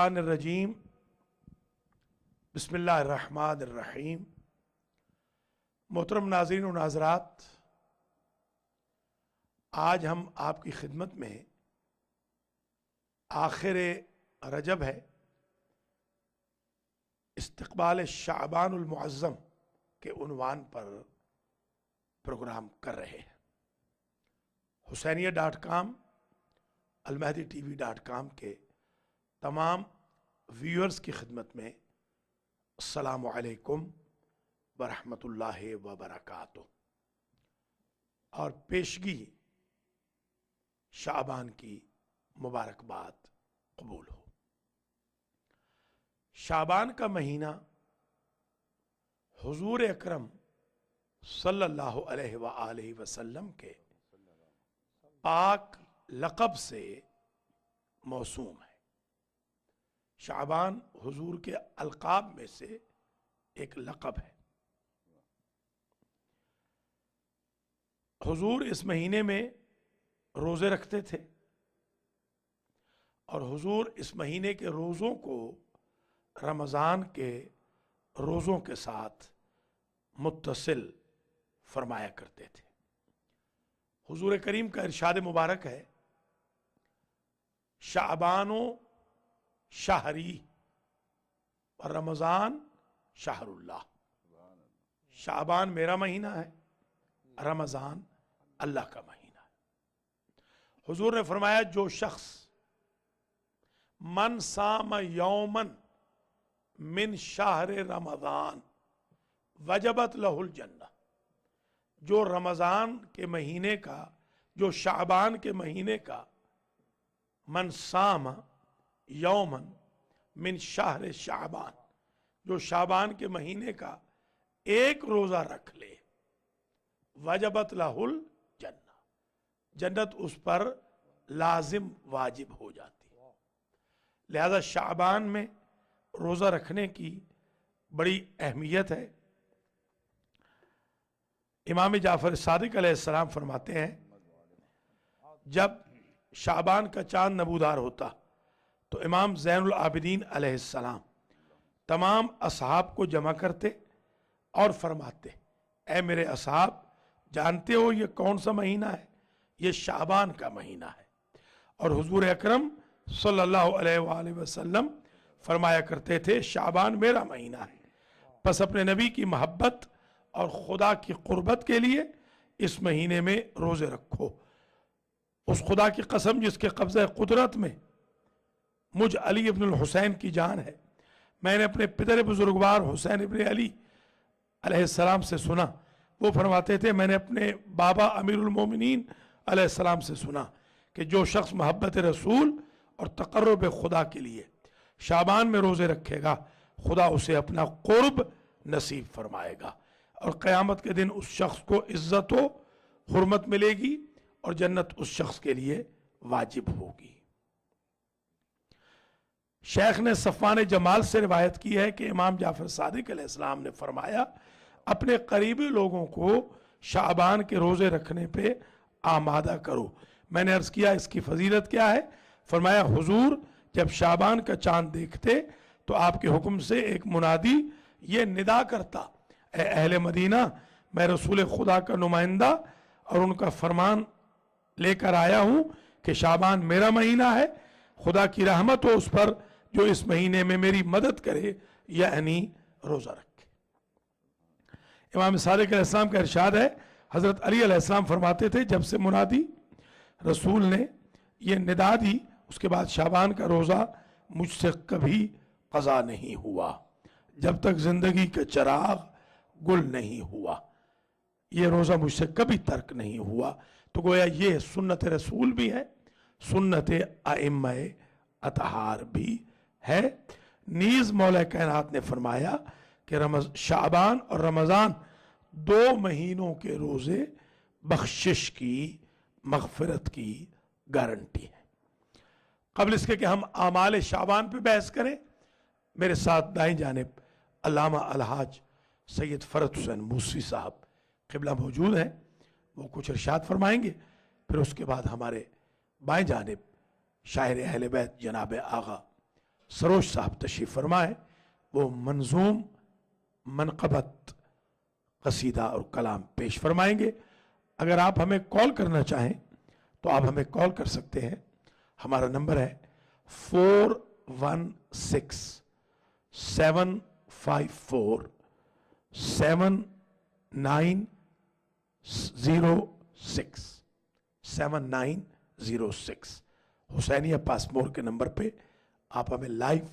الرجیم بسم اللہ الرحمن الرحیم۔ محترم ناظرین و ناظرات، آج ہم آپ کی خدمت میں آخر رجب ہے، استقبال شعبان المعظم کے عنوان پر پروگرام کر رہے ہیں۔ حسینیہ.com، almahdi.tv.com کے تمام ویورز کی خدمت میں السلام علیکم ورحمۃ اللہ وبرکاتہ، اور پیشگی شعبان کی مبارکباد قبول ہو۔ شعبان کا مہینہ حضور اکرم صلی اللہ علیہ وآلہ وسلم کے پاک لقب سے موسوم ہے۔ شعبان حضور کے القاب میں سے ایک لقب ہے۔ حضور اس مہینے میں روزے رکھتے تھے، اور حضور اس مہینے کے روزوں کو رمضان کے روزوں کے ساتھ متصل فرمایا کرتے تھے۔ حضور کریم کا ارشاد مبارک ہے، شعبانو شہری اور رمضان شہر اللہ۔ شعبان میرا مہینہ ہے، رمضان اللہ کا مہینہ ہے۔ حضور نے فرمایا، جو شخص من صام یومن من شہر رمضان وجبت لہ الجنہ، جو رمضان کے مہینے کا، جو شعبان کے مہینے کا، من صام یومن من شہر شعبان، جو شعبان کے مہینے کا ایک روزہ رکھ لے، وجبت لہ الجنہ، جنت اس پر لازم واجب ہو جاتی ہے۔ لہذا شعبان میں روزہ رکھنے کی بڑی اہمیت ہے۔ امام جعفر صادق علیہ السلام فرماتے ہیں، جب شعبان کا چاند نمودار ہوتا تو امام زین العابدین علیہ السلام تمام اصحاب کو جمع کرتے اور فرماتے، اے میرے اصحاب، جانتے ہو یہ کون سا مہینہ ہے؟ یہ شعبان کا مہینہ ہے۔ اور حضور اکرم صلی اللہ علیہ وآلہ وسلم فرمایا کرتے تھے، شعبان میرا مہینہ ہے، پس اپنے نبی کی محبت اور خدا کی قربت کے لیے اس مہینے میں روزے رکھو۔ اس خدا کی قسم جس کے قبضہ قدرت میں مجھ علی ابن الحسین کی جان ہے، میں نے اپنے پدر بزرگوار حسین ابن علی علیہ السلام سے سنا، وہ فرماتے تھے، میں نے اپنے بابا امیر المومنین علیہ السلام سے سنا کہ جو شخص محبت رسول اور تقرب خدا کے لیے شعبان میں روزے رکھے گا، خدا اسے اپنا قرب نصیب فرمائے گا، اور قیامت کے دن اس شخص کو عزت و حرمت ملے گی، اور جنت اس شخص کے لیے واجب ہوگی۔ شیخ نے صفوان جمال سے روایت کی ہے کہ امام جعفر صادق علیہ السلام نے فرمایا، اپنے قریبی لوگوں کو شعبان کے روزے رکھنے پہ آمادہ کرو۔ میں نے عرض کیا، اس کی فضیلت کیا ہے؟ فرمایا، حضور جب شعبان کا چاند دیکھتے تو آپ کے حکم سے ایک منادی یہ ندا کرتا، اے اہل مدینہ، میں رسول خدا کا نمائندہ اور ان کا فرمان لے کر آیا ہوں کہ شعبان میرا مہینہ ہے، خدا کی رحمت ہو اس پر جو اس مہینے میں میری مدد کرے، یعنی روزہ رکھے۔ امام صادق علیہ السلام کا ارشاد ہے، حضرت علی علیہ السلام فرماتے تھے، جب سے منادی رسول نے یہ ندا دی، اس کے بعد شعبان کا روزہ مجھ سے کبھی قضا نہیں ہوا، جب تک زندگی کا چراغ گل نہیں ہوا، یہ روزہ مجھ سے کبھی ترک نہیں ہوا۔ تو گویا یہ سنت رسول بھی ہے، سنت ائمہ اطہار بھی ہے۔ نیز مولا کائنات نے فرمایا کہ شعبان اور رمضان 2 مہینوں کے روزے بخشش کی، مغفرت کی گارنٹی ہے۔ قبل اس کے کہ ہم اعمال شعبان پہ بحث کریں، میرے ساتھ دائیں جانب علامہ الحاج سید فرت حسین موسوی صاحب قبلہ موجود ہیں، وہ کچھ ارشاد فرمائیں گے، پھر اس کے بعد ہمارے بائیں جانب شاعر اہل بیت جناب آغا सरोज साहब तशरीफ़ फरमाए, वो मंजूम मनक़बत कसीदा और कलाम पेश फरमाएंगे। अगर आप हमें कॉल करना चाहें तो आप हमें कॉल कर सकते हैं। हमारा नंबर है 416-754-7906 हुसैनिया पासमोर के नंबर पे आप हमें लाइव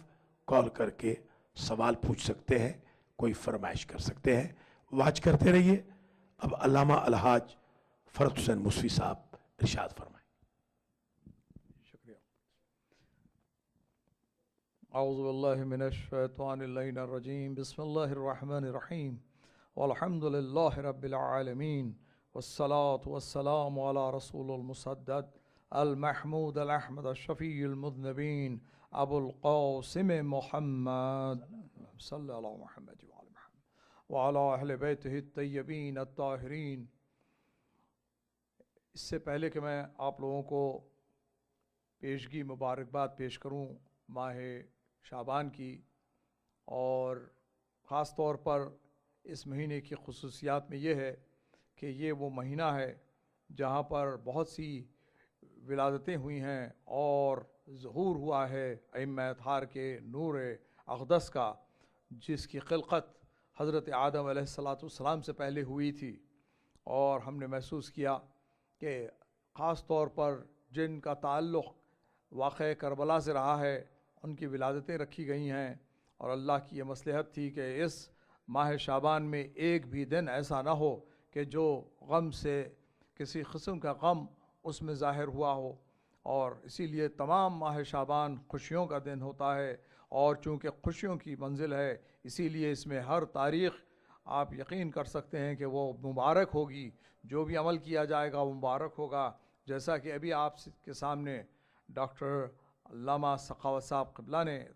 कॉल करके सवाल पूछ सकते हैं, कोई फरमाइश कर सकते हैं। वाच करते रहिए। अब अल्लामा अलहाज फरत हुसैन मुसवी साहब इरशाद फरमाएं। शुक्रिया। औज़ु बिल्लाहि मिनश शैतानिर रजीम, बिस्मिल्लाहिर रहमानिर रहीम, वल्हम्दुलिल्लाहि रब्बिल आलमीन, वस्सलातु वस्सलामु अला रसूलिल मुसद्दद अल महमूद अल अहमद अल शफीउल मुज़नबीन अबुल क़ासिम मुहम्मद सल्लल्लाहु अलैहि व अला अहले बैतिहि अत्तय्यबीन अत्ताहिरीन। इससे पहले कि मैं आप लोगों को पेशगी मुबारकबाद पेश करूं माह शाबान की, और ख़ास तौर पर इस महीने की खुसूसियात में ये है कि ये वो महीना है जहाँ पर बहुत सी विलादतें हुई हैं और ज़हूर हुआ है अइम्मा अत्हार के नूर अक़दस का, जिसकी खिलक़त हज़रत आदम अलैहिस्सलाम से पहले हुई थी। और हमने महसूस किया कि ख़ास तौर पर जिनका ताल्लुक़ वाक़या करबला से रहा है उनकी विलादतें रखी गई हैं, और अल्लाह की ये मसलहत थी कि इस माह शाबान में एक भी दिन ऐसा ना हो कि जो गम से किसी किस्म का गम उसमें ज़ाहिर हुआ हो। और इसीलिए तमाम माह शाबान खुशियों का दिन होता है, और चूँकि खुशियों की मंजिल है इसीलिए इसमें हर तारीख़ आप यकीन कर सकते हैं कि वो मुबारक होगी। जो भी अमल किया जाएगा वो मुबारक होगा। जैसा कि अभी आपके सामने डॉक्टर अल्लामा सखावत साहब क़िबला ने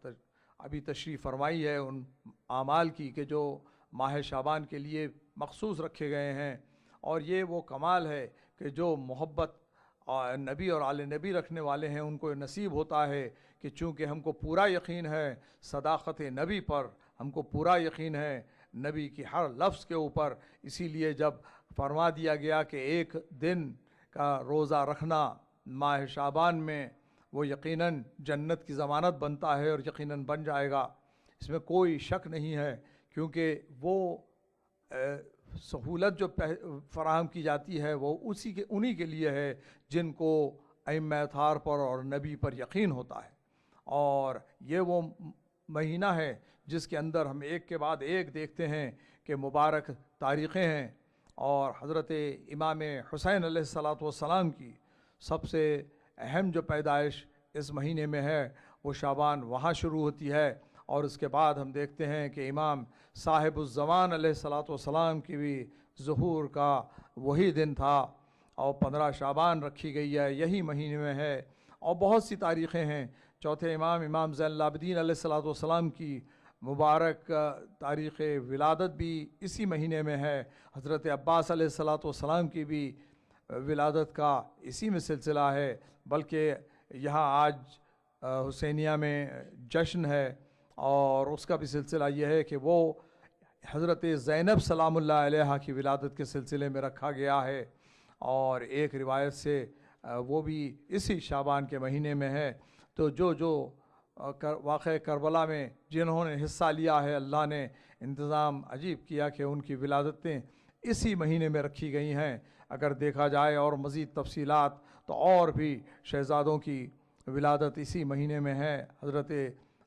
अभी तशरीफ़ फरमाई है उन आमाल की कि जो माह शाबान के लिए मखसूस रखे गए हैं। और ये वो कमाल है कि जो मोहब्बत नबी और आले नबी रखने वाले हैं उनको नसीब होता है कि चूँकि हमको पूरा यकीन है सदाक़त नबी पर, हमको पूरा यकीन है नबी की हर लफ्ज़ के ऊपर, इसीलिए जब फरमा दिया गया कि एक दिन का रोज़ा रखना माह शाबान में वो यकीनन जन्नत की ज़मानत बनता है, और यकीनन बन जाएगा, इसमें कोई शक नहीं है। क्योंकि वो सहूलत जो फ़राहम की जाती है वो उन्हीं के लिए है जिनको अइम्मा अत्हार पर और नबी पर यकीन होता है। और ये वो महीना है जिसके अंदर हम एक के बाद एक देखते हैं कि मुबारक तारीख़ें हैं। और हज़रत इमाम हुसैन अलैहिस्सलातु वस्सलाम की सबसे अहम जो पैदाइश इस महीने में है वो शाबान वहाँ शुरू होती है। और उसके बाद हम देखते हैं कि इमाम साहिबुज़्ज़मान अलैहिस्सलातु वस्सलाम की भी ज़ुहूर का वही दिन था, और 15 शाबान रखी गई है, यही महीने में है। और बहुत सी तारीख़ें हैं। चौथे इमाम ज़ैनुल आबिदीन अलैहिस्सलातु वस्सलाम की मुबारक तारीख़ विलादत भी इसी महीने में है। हज़रत अब्बास अलैहिस्सलातु वस्सलाम की भी विलादत का इसी में सिलसिला है। बल्कि यहाँ आज हुसैनिया में जश्न है, और उसका भी सिलसिला यह है कि वो हज़रत ज़ैनब सलामुल्लाह अलैहा की विलादत के सिलसिले में रखा गया है। और एक रिवायत से वो भी इसी शाबान के महीने में है। तो जो वाक़या करबला में जिन्होंने हिस्सा लिया है, अल्लाह ने इंतज़ाम अजीब किया कि उनकी विलादतें इसी महीने में रखी गई हैं। अगर देखा जाए और मज़ीद तफसीलात तो और भी शहज़ादों की विलादत इसी महीने में है। हज़रत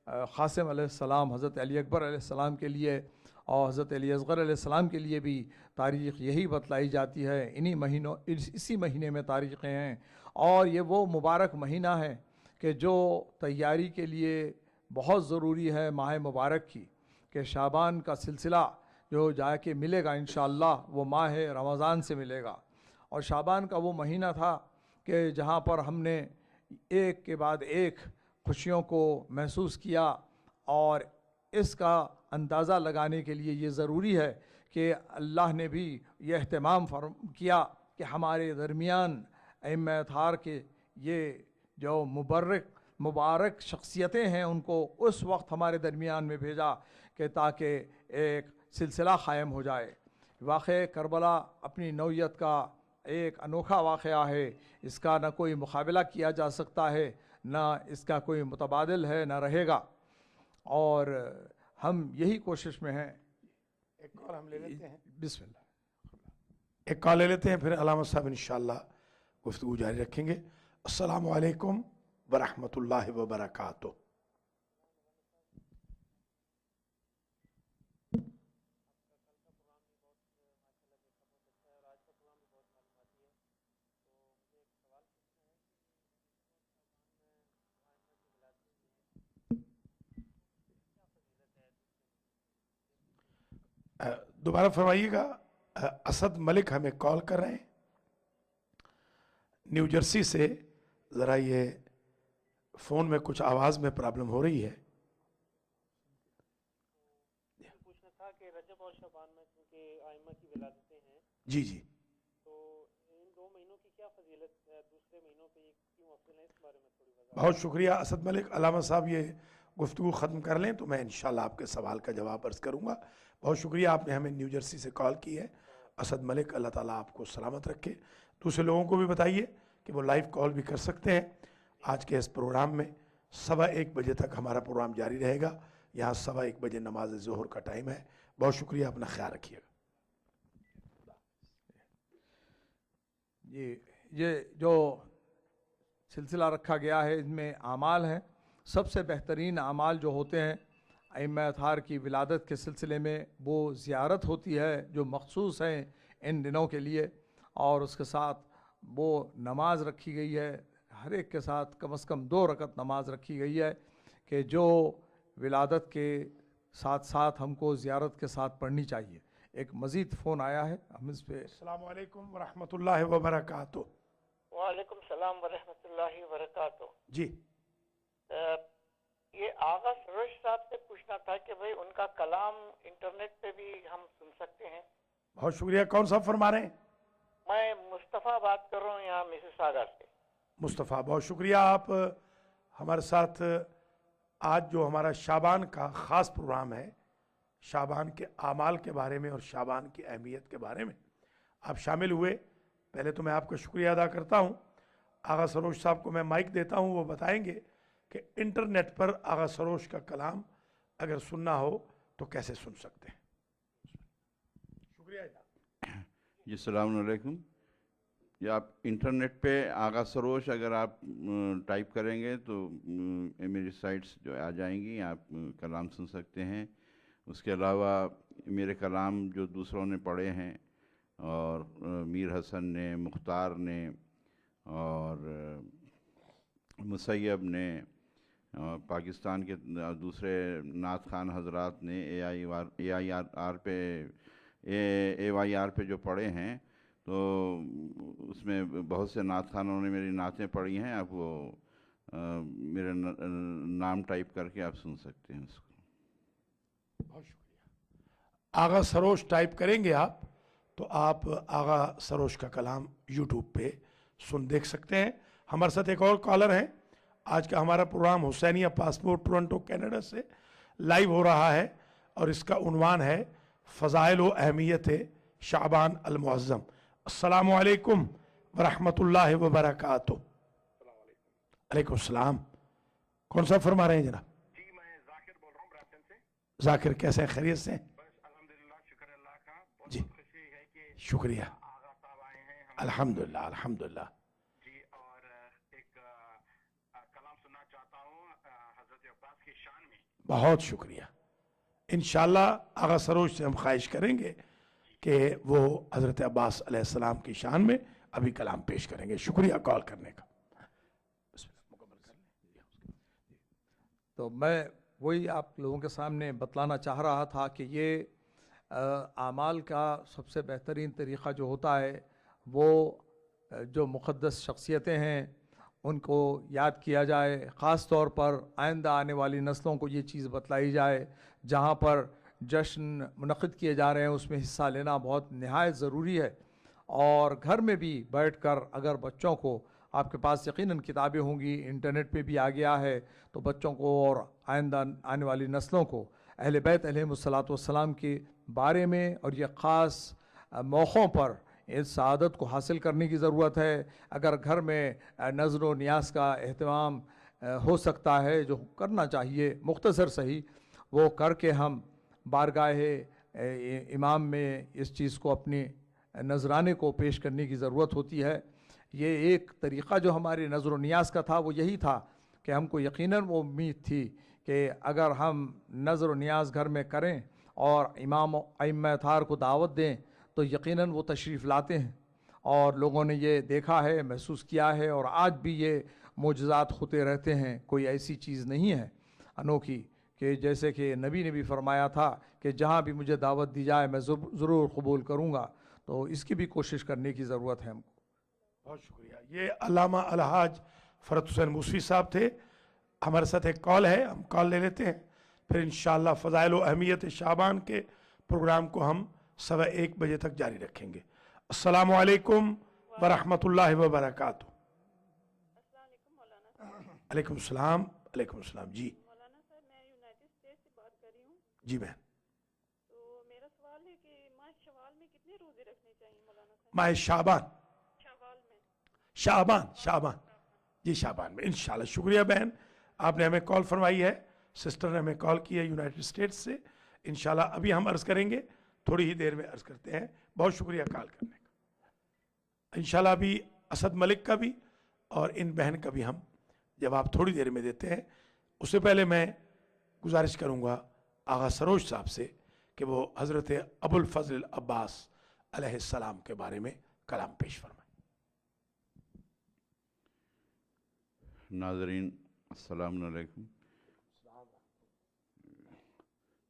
क़ासिम अलैहिस्सलाम हज़रत अली अकबर अलैहिस्सलाम के लिए और हज़रत अली असग़र अलैहिस्सलाम के लिए भी तारीख़ यही बतलाई जाती है। इन्हीं महीनों इसी महीने में तारीख़ें हैं। और ये वो मुबारक महीना है कि जो तैयारी के लिए बहुत ज़रूरी है माह मुबारक की, कि शाबान का सिलसिला जो जाके मिलेगा इंशाअल्लाह वो माह रमज़ान से मिलेगा। और शाबान का वो महीना था कि जहाँ पर हमने एक के बाद एक खुशियों को महसूस किया। और इसका अंदाज़ा लगाने के लिए ये ज़रूरी है कि अल्लाह ने भी ये अहतमाम किया कि हमारे दरमियान अइम्मा अत्हार के ये जो मुबर्रक مبارک شخصیتیں ہیں ان کو اس وقت ہمارے درمیان میں بھیجا کہ تاکہ ایک سلسلہ قائم ہو جائے۔ واقعہ کربلا اپنی نوعیت کا ایک انوکھا واقعہ ہے، اس کا نہ کوئی مقابلہ کیا جا سکتا ہے، نہ اس کا کوئی متبادل ہے، نہ رہے گا، اور ہم یہی کوشش میں ہیں۔ ایک کال ہم لے لیتے ہیں، بسم اللہ۔ ایک کال لے لیتے ہیں، پھر علامہ صاحب انشاءاللہ گفتگو جاری رکھیں گے۔ السلام علیکم ورحمۃ اللہ وبرکاتہ۔ دوبارہ فرمائیے گا۔ اسد ملک ہمیں کال کر رہے ہیں نیو جرسی سے، ذرا یہ فون میں کچھ آواز میں پرابلم ہو رہی ہے۔ پوچھنا تھا کہ رجب اور شعبان میں چونکہ ائمہ کی ولادتیں ہیں، جی جی، تو ان 2 مہینوں کی کیا فضیلت ہے، دوسرے مہینوں پہ یہ کیوں افضل ہے، اس بارے میں تھوڑی وضاحت۔ بہت شکریہ اسد ملک۔ علامہ صاحب یہ گفتگو ختم کر لیں تو میں انشاءاللہ آپ کے سوال کا جواب عرض کروں گا۔ بہت شکریہ، آپ نے ہمیں نیو جرسی سے کال کی ہے۔ اسد ملک، اللہ تعالیٰ آپ کو سلامت رکھے۔ دوسرے لوگوں کو بھی بتائیے کہ وہ لائیو کال بھی کر سکتے ہیں۔ آج کے اس پروگرام میں 1:15 بجے تک ہمارا پروگرام جاری رہے گا۔ یہاں 1:15 بجے نماز ظہر کا ٹائم ہے۔ بہت شکریہ، اپنا خیال رکھیے گا۔ یہ جو سلسلہ رکھا گیا ہے اس میں اعمال ہیں، سب سے بہترین اعمال جو ہوتے ہیں ائمہ اطہار کی ولادت کے سلسلے میں وہ زیارت ہوتی ہے جو مخصوص ہیں ان دنوں کے لیے، اور اس کے ساتھ وہ نماز رکھی گئی ہے، ہر ایک کے ساتھ کم از کم 2 رکعت نماز رکھی گئی ہے کہ جو ولادت کے ساتھ ساتھ ہم کو زیارت کے ساتھ پڑھنی چاہیے۔ ایک مزید فون آیا ہے، ہم اس پہ۔ السلام علیکم ورحمۃ اللہ وبرکاتہ۔ وعلیکم السلام ورحمۃ اللہ وبرکاتہ۔ جی، یہ آغا سروش صاحب سے پوچھنا تھا کہ بھئی ان کا کلام انٹرنیٹ پہ بھی ہم سن سکتے ہیں؟ بہت شکریہ۔ کون صاحب فرما رہے ہیں؟ میں مصطفیٰ بات کر رہا ہوں یہاں مسز آگا سے۔ مصطفیٰ، بہت شکریہ۔ آپ ہمارے ساتھ آج جو ہمارا شعبان کا خاص پروگرام ہے، شعبان کے اعمال کے بارے میں اور شعبان کی اہمیت کے بارے میں آپ شامل ہوئے، پہلے تو میں آپ کا شکریہ ادا کرتا ہوں۔ آغا سروش صاحب کو میں مائک دیتا ہوں، وہ بتائیں گے کہ انٹرنیٹ پر آغا سروش کا کلام اگر سننا ہو تو کیسے سن سکتے ہیں۔ شکریہ جناب۔ جی السلام علیکم۔ یہ آپ انٹرنیٹ پہ آغا سروش اگر آپ ٹائپ کریں گے تو میری سائٹس جو آ جائیں گی، آپ کلام سن سکتے ہیں۔ اس کے علاوہ میرے کلام جو دوسروں نے پڑھے ہیں، اور میر حسن نے، مختار نے، اور مسیب نے، پاکستان کے دوسرے نعت خوان حضرات نے اے آئی آر پہ جو پڑھے ہیں، تو اس میں بہت سے نعت خوانوں نے میری نعتیں پڑھی ہیں۔ آپ وہ میرا نام ٹائپ کر کے آپ سن سکتے ہیں اس کو۔ بہت شکریہ۔ آغا سروش ٹائپ کریں گے آپ تو آپ آغا سروش کا کلام یوٹیوب پہ دیکھ سکتے ہیں۔ ہمارے ساتھ ایک اور کالر ہیں۔ آج کا ہمارا پروگرام حسینیہ پاسپورٹ ٹورنٹو کینیڈا سے لائیو ہو رہا ہے، اور اس کا عنوان ہے فضائل و اہمیت شعبان المعظم۔ السلام علیکم ورحمۃ اللہ وبرکاتہ۔ علیکم السلام۔ کون سا فرما رہے ہیں جناب؟ جی میں ذاکر بول رہا ہوں برامپٹن سے۔ ذاکر، کیسے ہیں؟ خیریت سے ہیں؟ بس الحمدللہ، شکر اللہ کا۔ بہت جی، بہت خوشی ہے کہ شکریہ۔ آغا صاحب آئے ہیں ہمارے۔ الحمدللہ الحمدللہ۔ جی، اور ایک کلام سننا چاہتا ہوں حضرت عباس کی شان میں۔ بہت شکریہ۔ انشاءاللہ آغا سروش سے ہم خواہش کریں گے کہ وہ حضرت عباس علیہ السلام کی شان میں ابھی کلام پیش کریں گے۔ شکریہ کال کرنے کا۔ بسم اللہ، مکمل کر لیں۔ تو میں وہی آپ لوگوں کے سامنے بتلانا چاہ رہا تھا کہ یہ اعمال کا سب سے بہترین طریقہ جو ہوتا ہے وہ جو مقدس شخصیتیں ہیں ان کو یاد کیا جائے، خاص طور پر آئندہ آنے والی نسلوں کو یہ چیز بتلائی جائے۔ جہاں پر جشن منعقد کیے جا رہے ہیں اس میں حصہ لینا بہت نہایت ضروری ہے، اور گھر میں بھی بیٹھ کر اگر بچوں کو آپ کے پاس یقیناً کتابیں ہوں گی، انٹرنیٹ پہ بھی آ گیا ہے، تو بچوں کو اور آئندہ آنے والی نسلوں کو اہل بیت علیہم الصلاۃ والسلام کے بارے میں اور یہ خاص موقعوں پر اس سعادت کو حاصل کرنے کی ضرورت ہے۔ اگر گھر میں نذر و نیاز کا اہتمام ہو سکتا ہے، جو کرنا چاہیے مختصر صحیح، وہ کر کے ہم بارگاہ امام میں اس چیز کو اپنے نذرانے کو پیش کرنے کی ضرورت ہوتی ہے۔ یہ ایک طریقہ جو ہمارے نذر و نیاز کا تھا وہ یہی تھا کہ ہم کو یقیناً وہ امید تھی کہ اگر ہم نذر و نیاز گھر میں کریں اور امام ائمہ اطہار کو دعوت دیں تو یقیناً وہ تشریف لاتے ہیں، اور لوگوں نے یہ دیکھا ہے، محسوس کیا ہے، اور آج بھی یہ معجزات ہوتے رہتے ہیں۔ کوئی ایسی چیز نہیں ہے انوکھی کہ جیسے کہ نبی نے بھی فرمایا تھا کہ جہاں بھی مجھے دعوت دی جائے میں ضرور قبول کروں گا، تو اس کی بھی کوشش کرنے کی ضرورت ہے ہم کو۔ بہت شکریہ۔ یہ علامہ الحاج فرت حسین موسوی صاحب تھے۔ ہمارے ساتھ ایک کال ہے، ہم کال لے لیتے ہیں، پھر انشاءاللہ فضائل و اہمیت شعبان کے پروگرام کو ہم 1:15 بجے تک جاری رکھیں گے۔ السلام علیکم ورحمۃ اللہ وبرکاتہ۔ السلام علیکم مولانا صاحب۔ علیکم السلام۔ علیکم السلام جی مولانا صاحب میں یونائٹڈ اسٹیٹ سے بات کر رہی ہوں۔ جی بہن۔ تو میرا سوال ہے کہ ماہ شوال میں کتنے روزے رکھنے چاہیے مولانا صاحب؟ ماہ شعبان، شوال میں؟ شعبان جی، شعبان میں انشاءاللہ۔ شکریہ بہن، آپ نے ہمیں کال فرمائی ہے، سسٹر نے ہمیں کال کی ہے یونائٹڈ اسٹیٹس سے۔ انشاءاللہ ابھی ہم عرض کریں گے، تھوڑی ہی دیر میں عرض کرتے ہیں۔ بہت شکریہ کال کرنے کا۔ انشاءاللہ ابھی اسد ملک کا بھی اور ان بہن کا بھی ہم جواب تھوڑی دیر میں دیتے ہیں۔ اس سے پہلے میں گزارش کروں گا آغا سروش صاحب سے کہ وہ حضرت ابو الفضل عباس علیہ السلام کے بارے میں کلام پیش فرمائیں۔ ناظرین السلام علیکم۔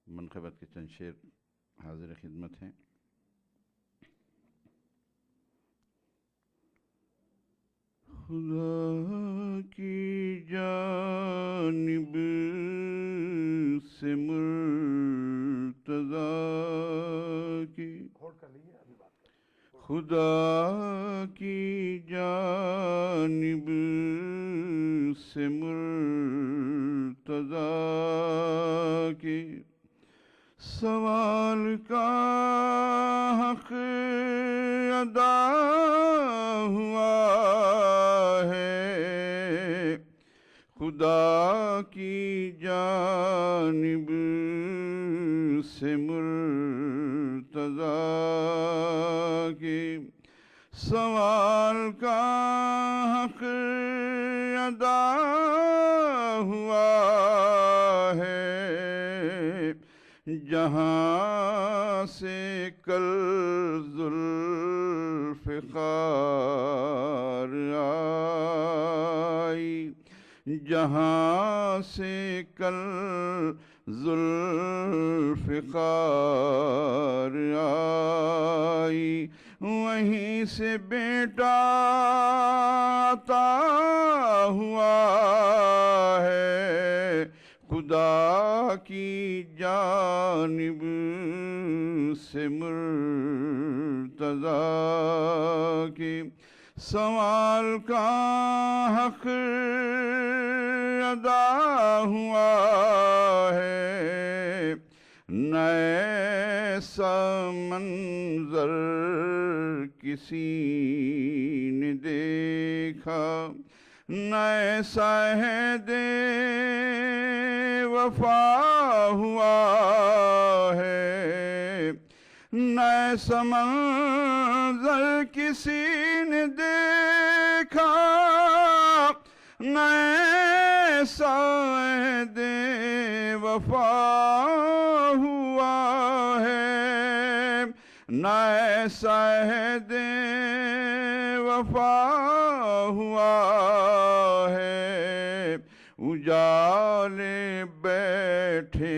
منقبت کے چند شعر حاضر خدمت ہیں۔ خدا کی جانب سے مرتضیٰ کی، خدا کی جانب سے مرتضیٰ کی سوال کا حق ادا ہوا ہے، خدا کی جانب سے مرتضیٰ کی سوال کا حق ادا ہوا ہے، جہاں سے کل ذوالفقار آئی، جہاں سے کل ذوالفقار آئی، وہیں سے بیٹا عطا ہوا ہے، خدا کی جانب سے مرتضیٰ کی سوال کا حق ادا ہوا ہے، نئے سا منظر کسی نے دیکھا، نئے سا عہد وفا ہوا ہے، نئے سا منظر کسی نے دیکھا، نئے سا عہد وفا ہوا ہے، نئے سا عہد وفا ہوا ہے، اجالے بیٹھے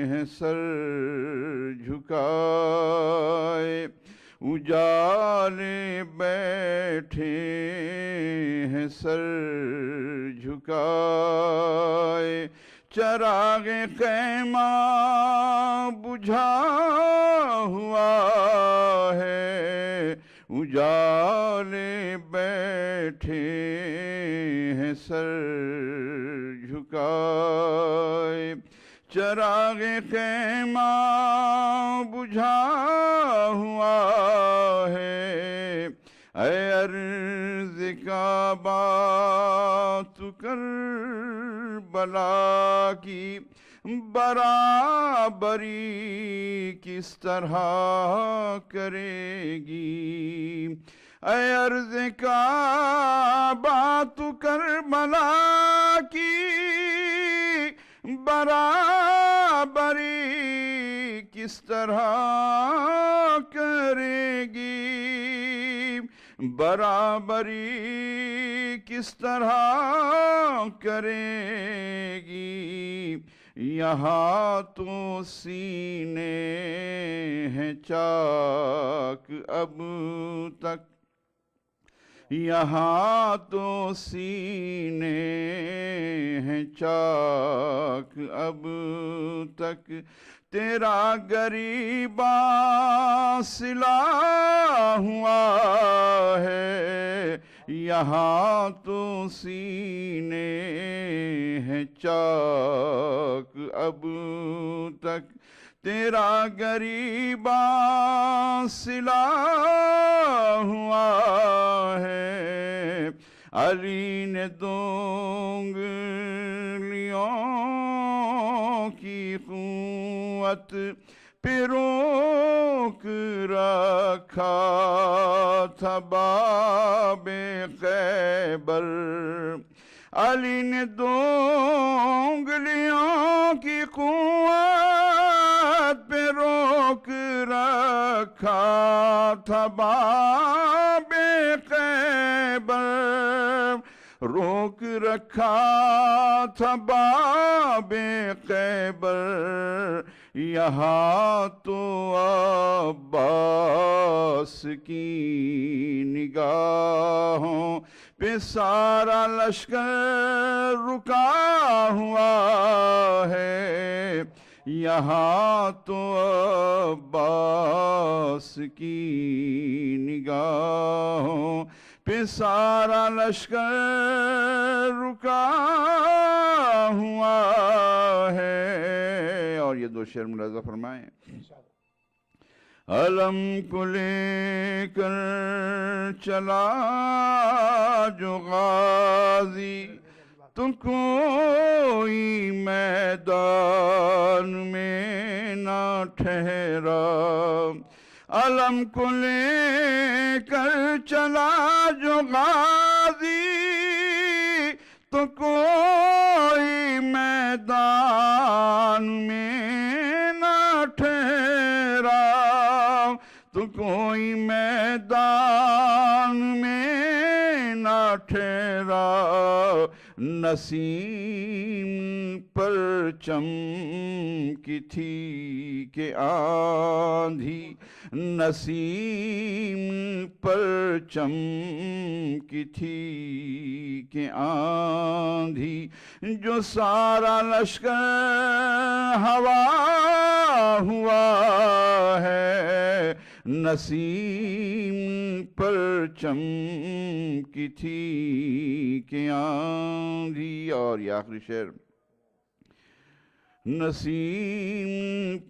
ہیں سر جھکائے، اجالے بیٹھے ہیں سر جھکائے، چراغ خیمہ بجھا ہوا ہے، اجالے بیٹھے ہیں سر جھکائے، چراغ خیمہ بجھا ہوا ہے، اے عرض کعبہ تو کربلا کی برابری کس طرح کرے گی، اے عرض کعبہ تو کربلا کی برابری کس طرح کرے گی، برابری کس طرح کرے گی، یہاں تو سینے ہیں چاک اب تک، یہاں تو سینے ہیں چاک اب تک، تیرا غریباں سلا ہوا ہے، یہاں تو سینے ہیں چاک اب تک، تیرا غریباں سلا ہوا ہے، علی نے دونگلیوں کی قوت پہ روک رکھا تھا باب خیبر، علی نے دونگلیوں کی قوت پہ روک رکھا تھا باب خیبر، روک رکھا تھا باب خیبر، یہاں تو عباس کی نگاہوں پہ سارا لشکر رکا ہوا ہے، یہاں تو عباس کی نگاہوں پہ سارا لشکر رکا ہوا ہے۔ اور یہ دو شعر ملاحظہ فرمائیں، علم کو لے کر چلا جو غازی، تو کوئی میدان میں نہ ٹھہرا، علم کو لے کر چلا جو غازی، تو کوئی میدان میں نہ ٹھہرا، تو کوئی میدان میں نہ ٹھہرا، نسیم پر چمکی تھی کہ آندھی، نسیم پر چمکی تھی کہ آندھی، جو سارا لشکر ہوا ہوا ہے، نسیم پر چمکی تھی کہ آندھی۔ اور یہ آخری شعر، نسیم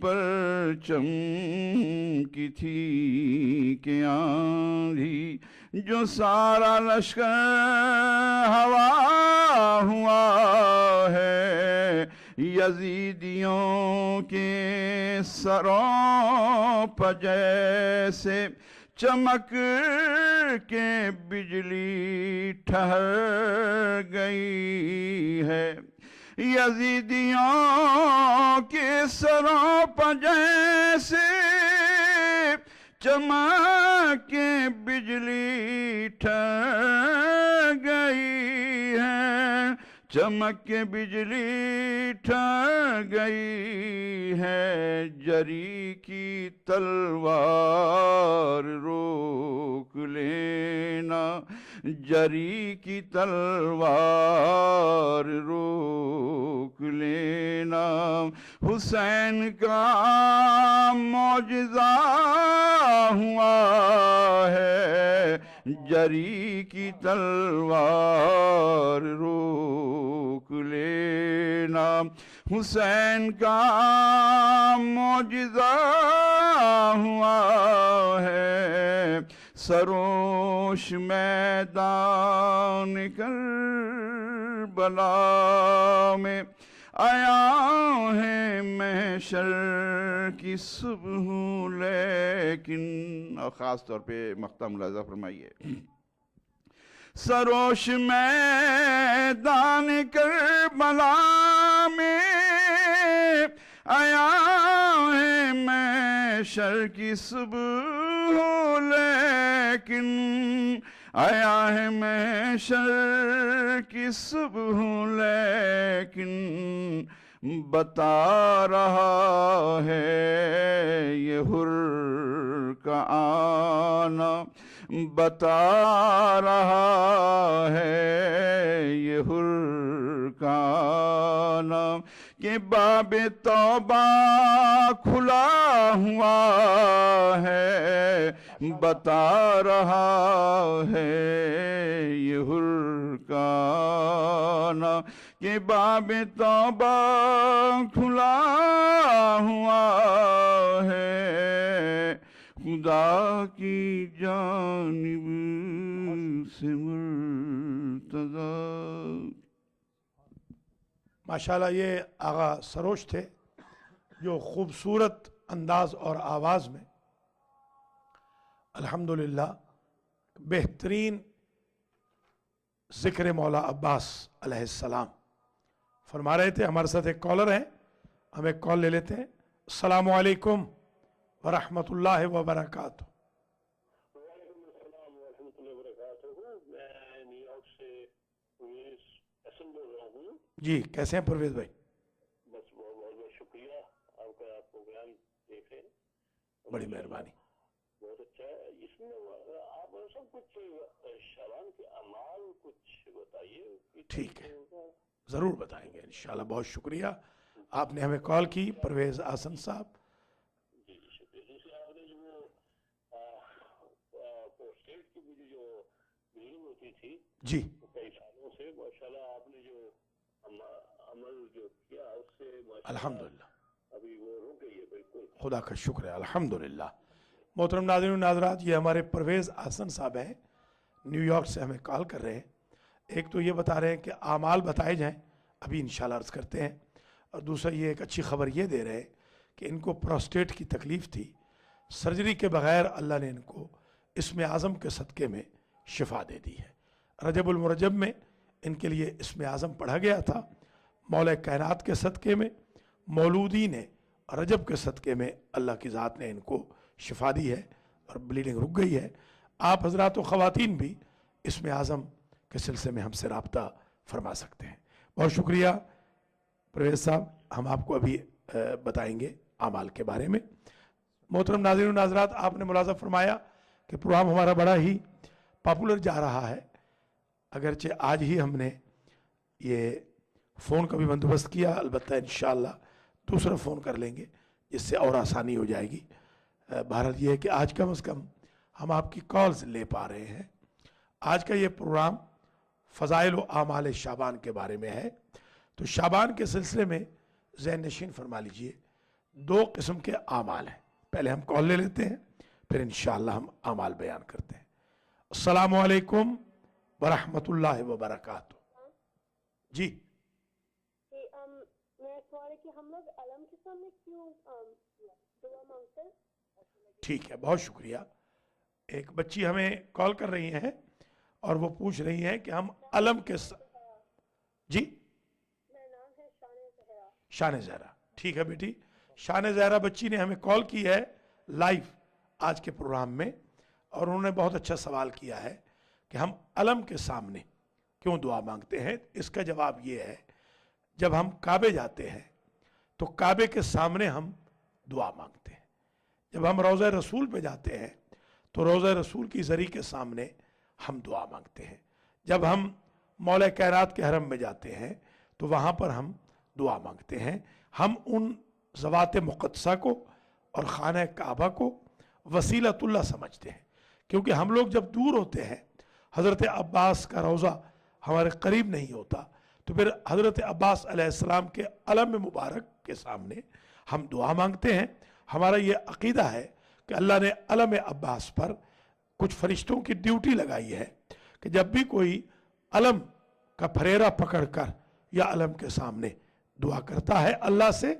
پر چمکی تھی کہ آندھی، جو سارا لشکر ہوا ہوا ہے، یزیدیوں کے سروں پر جیسے چمک کے بجلی ٹھہر گئی ہے، یزیدیوں کے سروں پر جیسے چمک کے بجلی ٹھہر گئی ہے، چمک کے بجلی ٹھہر گئی ہے، جری کی تلوار روک لینا، जरी की तलवार रोक लेना, हुसैन का मौजज़ा हुआ है, जरी की तलवार रोक लेना, हुसैन का मौजज़ा हुआ है, सरोश मैदान करबला में आया है महशर की सुबह, लेकिन और ख़ास तौर पे मक़ता मुलाज़ा फरमाइए, सरोश मैदान करबला में आया है महशर की सुबह, लेकिन आया है महशर की सुबह, लेकिन बता रहा है ये हुर का आना, बता रहा है ये हुर का आना, कि बाबे तौबा खुला हुआ है, बता रहा है ये हुर का आना, कि बाबे तौबा खुला हुआ है, खुदा की जानिब से मुर्तज़ा। माशाल्लाह ये आगा सरोश थे जो खूबसूरत अंदाज और आवाज़ में अल्हम्दुलिल्लाह बेहतरीन ज़िक्र मौला अब्बास अलैहिस्सलाम फरमा रहे थे। हमारे साथ एक कॉलर हैं, हम एक कॉल ले लेते हैं। अस्सलामु अलैकुम व रहमतुल्लाहि व बरकातुहू। जी कैसे हैं परवेज भाई? बस बहुत बहुत शुक्रिया, आपका प्रोग्राम देख रहे हैं, बड़ी मेहरबानी। बहुत अच्छा है। इसमें आप सब कुछ शाबान के अमाल कुछ बताइए। ठीक है, ज़रूर बताएंगे इंशाल्लाह। बहुत शुक्रिया, आपने हमें कॉल की परवेज आसन साहब। जी शुक्रिया। दूसरी आपने जो पोस्टेट की मुझे जो मीटिंग होती थी जी कई सालों से, माशाल्लाह आपने जो अमल जो किया उससे अल्हम्दुलिल्लाह अभी वो रुक गई है बिल्कुल। खुदा का शुक्र है, अल्हम्दुलिल्लाह। मोहतरम नाज़रीन नाज़रात, ये हमारे परवेज़ आसन साहब हैं, न्यूयॉर्क से हमें कॉल कर रहे हैं। एक तो ये बता रहे हैं कि आमाल बताए जाएं, अभी इंशाल्लाह अर्ज़ करते हैं, और दूसरा ये एक अच्छी खबर ये दे रहे हैं कि इनको प्रोस्टेट की तकलीफ़ थी, सर्जरी के बग़ैर अल्लाह ने इनको इसमें आज़म के सदक़े में शिफा दे दी है। रजबुल मुरजब में इनके लिए इसमें आज़म पढ़ा गया था, मौला कायनात के सदक़े में, मौलूदी ने रजब के सदक़े में अल्लाह की ज़ात ने इनको शिफा दी है और ब्लीडिंग रुक गई है। आप हज़रात व ख़वातीन भी इसमें आज़म के सिलसिले में हमसे रब्ता फरमा सकते हैं। बहुत शुक्रिया परवेज़ साहब, हम आपको अभी बताएंगे आमाल के बारे में। मोहतरम नाज़रीन नाज़रात, आपने मुलाज़ा फरमाया कि प्रोग्राम हमारा बड़ा ही पॉपुलर जा रहा है। अगरचे आज ही हमने ये फ़ोन का भी बंदोबस्त किया, अलबत्ता इंशाअल्लाह दूसरा फ़ोन कर लेंगे जिससे और आसानी हो जाएगी। बहरहाल ये है कि आज कम से कम हम आपकी कॉल्स ले पा रहे हैं। आज का ये प्रोग्राम फ़ज़ाइल व आमाल शाबान के बारे में है। तो शाबान के सिलसिले में ज़हन नशीन फरमा लीजिए, दो किस्म के आमाल हैं। पहले हम कॉल ले लेते हैं, फिर इंशाअल्लाह हम आमाल बयान करते हैं। अस्सलामु अलैकुम व रहमतुल्लाहि व बरकातुहू। जी मेरा सवाल है कि हम लोग अलम के सामने क्यों दुआ मांगते हैं? ठीक है, बहुत शुक्रिया। एक बच्ची हमें कॉल कर रही हैं और वो पूछ रही हैं कि हम अलम के जी, मेरा नाम है शान ज़हरा। शान ज़हरा, ठीक है बेटी। शान ज़हरा बच्ची ने हमें कॉल की है लाइव आज के प्रोग्राम में, और उन्होंने बहुत अच्छा सवाल किया है कि हम अलम के सामने क्यों दुआ मांगते हैं। इसका जवाब ये है, जब हम काबे जाते हैं तो काबे के सामने हम दुआ मांगते हैं। जब हम रोज़ा रसूल पे जाते हैं तो रोज़ा रसूल की ज़री के सामने हम दुआ मांगते हैं। जब हम मौला कायनात के हरम में जाते हैं तो वहाँ पर हम दुआ मांगते हैं। हम उन ज़वात मुक़द्दसा को और खाना काबा को वसीलतुल्लाह समझते हैं, क्योंकि हम लोग जब दूर होते हैं, हज़रत अब्बास का रोज़ा हमारे करीब नहीं होता, तो फिर हज़रत अब्बास अलैहिस्सलाम के अलम मुबारक के सामने हम दुआ मांगते हैं। हमारा ये अक़ीदा है कि अल्लाह ने अलम अब्बास पर कुछ फरिश्तों की ड्यूटी लगाई है कि जब भी कोई अलम का फरेरा पकड़कर या अलम के सामने दुआ करता है अल्लाह से,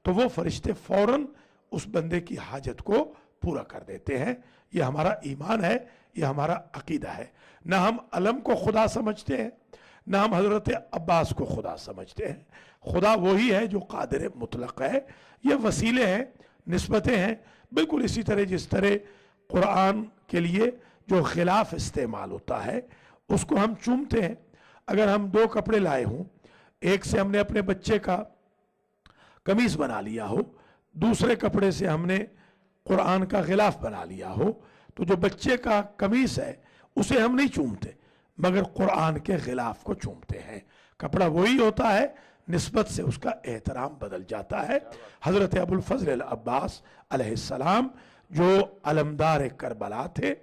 तो वो फरिश्ते फौरन उस बंदे की हाजत को पूरा कर देते हैं। ये हमारा ईमान है, ये हमारा अक़ीदा है। न हम अलम को खुदा समझते हैं, न हम हज़रत अब्बास को खुदा समझते हैं। खुदा वही है जो कादिर मुतलक है। ये वसीले हैं, निस्बतें हैं, बिल्कुल इसी तरह जिस तरह कुरान के लिए जो खिलाफ इस्तेमाल होता है उसको हम चूमते हैं। अगर हम दो कपड़े लाए हों, एक से हमने अपने बच्चे का कमीज बना लिया हो, दूसरे कपड़े से हमने कुरान का गिलाफ बना लिया हो, तो जो बच्चे का कमीज है उसे हम नहीं चूमते, मगर कुरान के गिलाफ को चूमते हैं। कपड़ा वही होता है, निस्बत से उसका एहतराम बदल जाता है। हज़रत अबुल फज़ल अब्बास अलैहिस्सलाम जो अलमदार करबला थे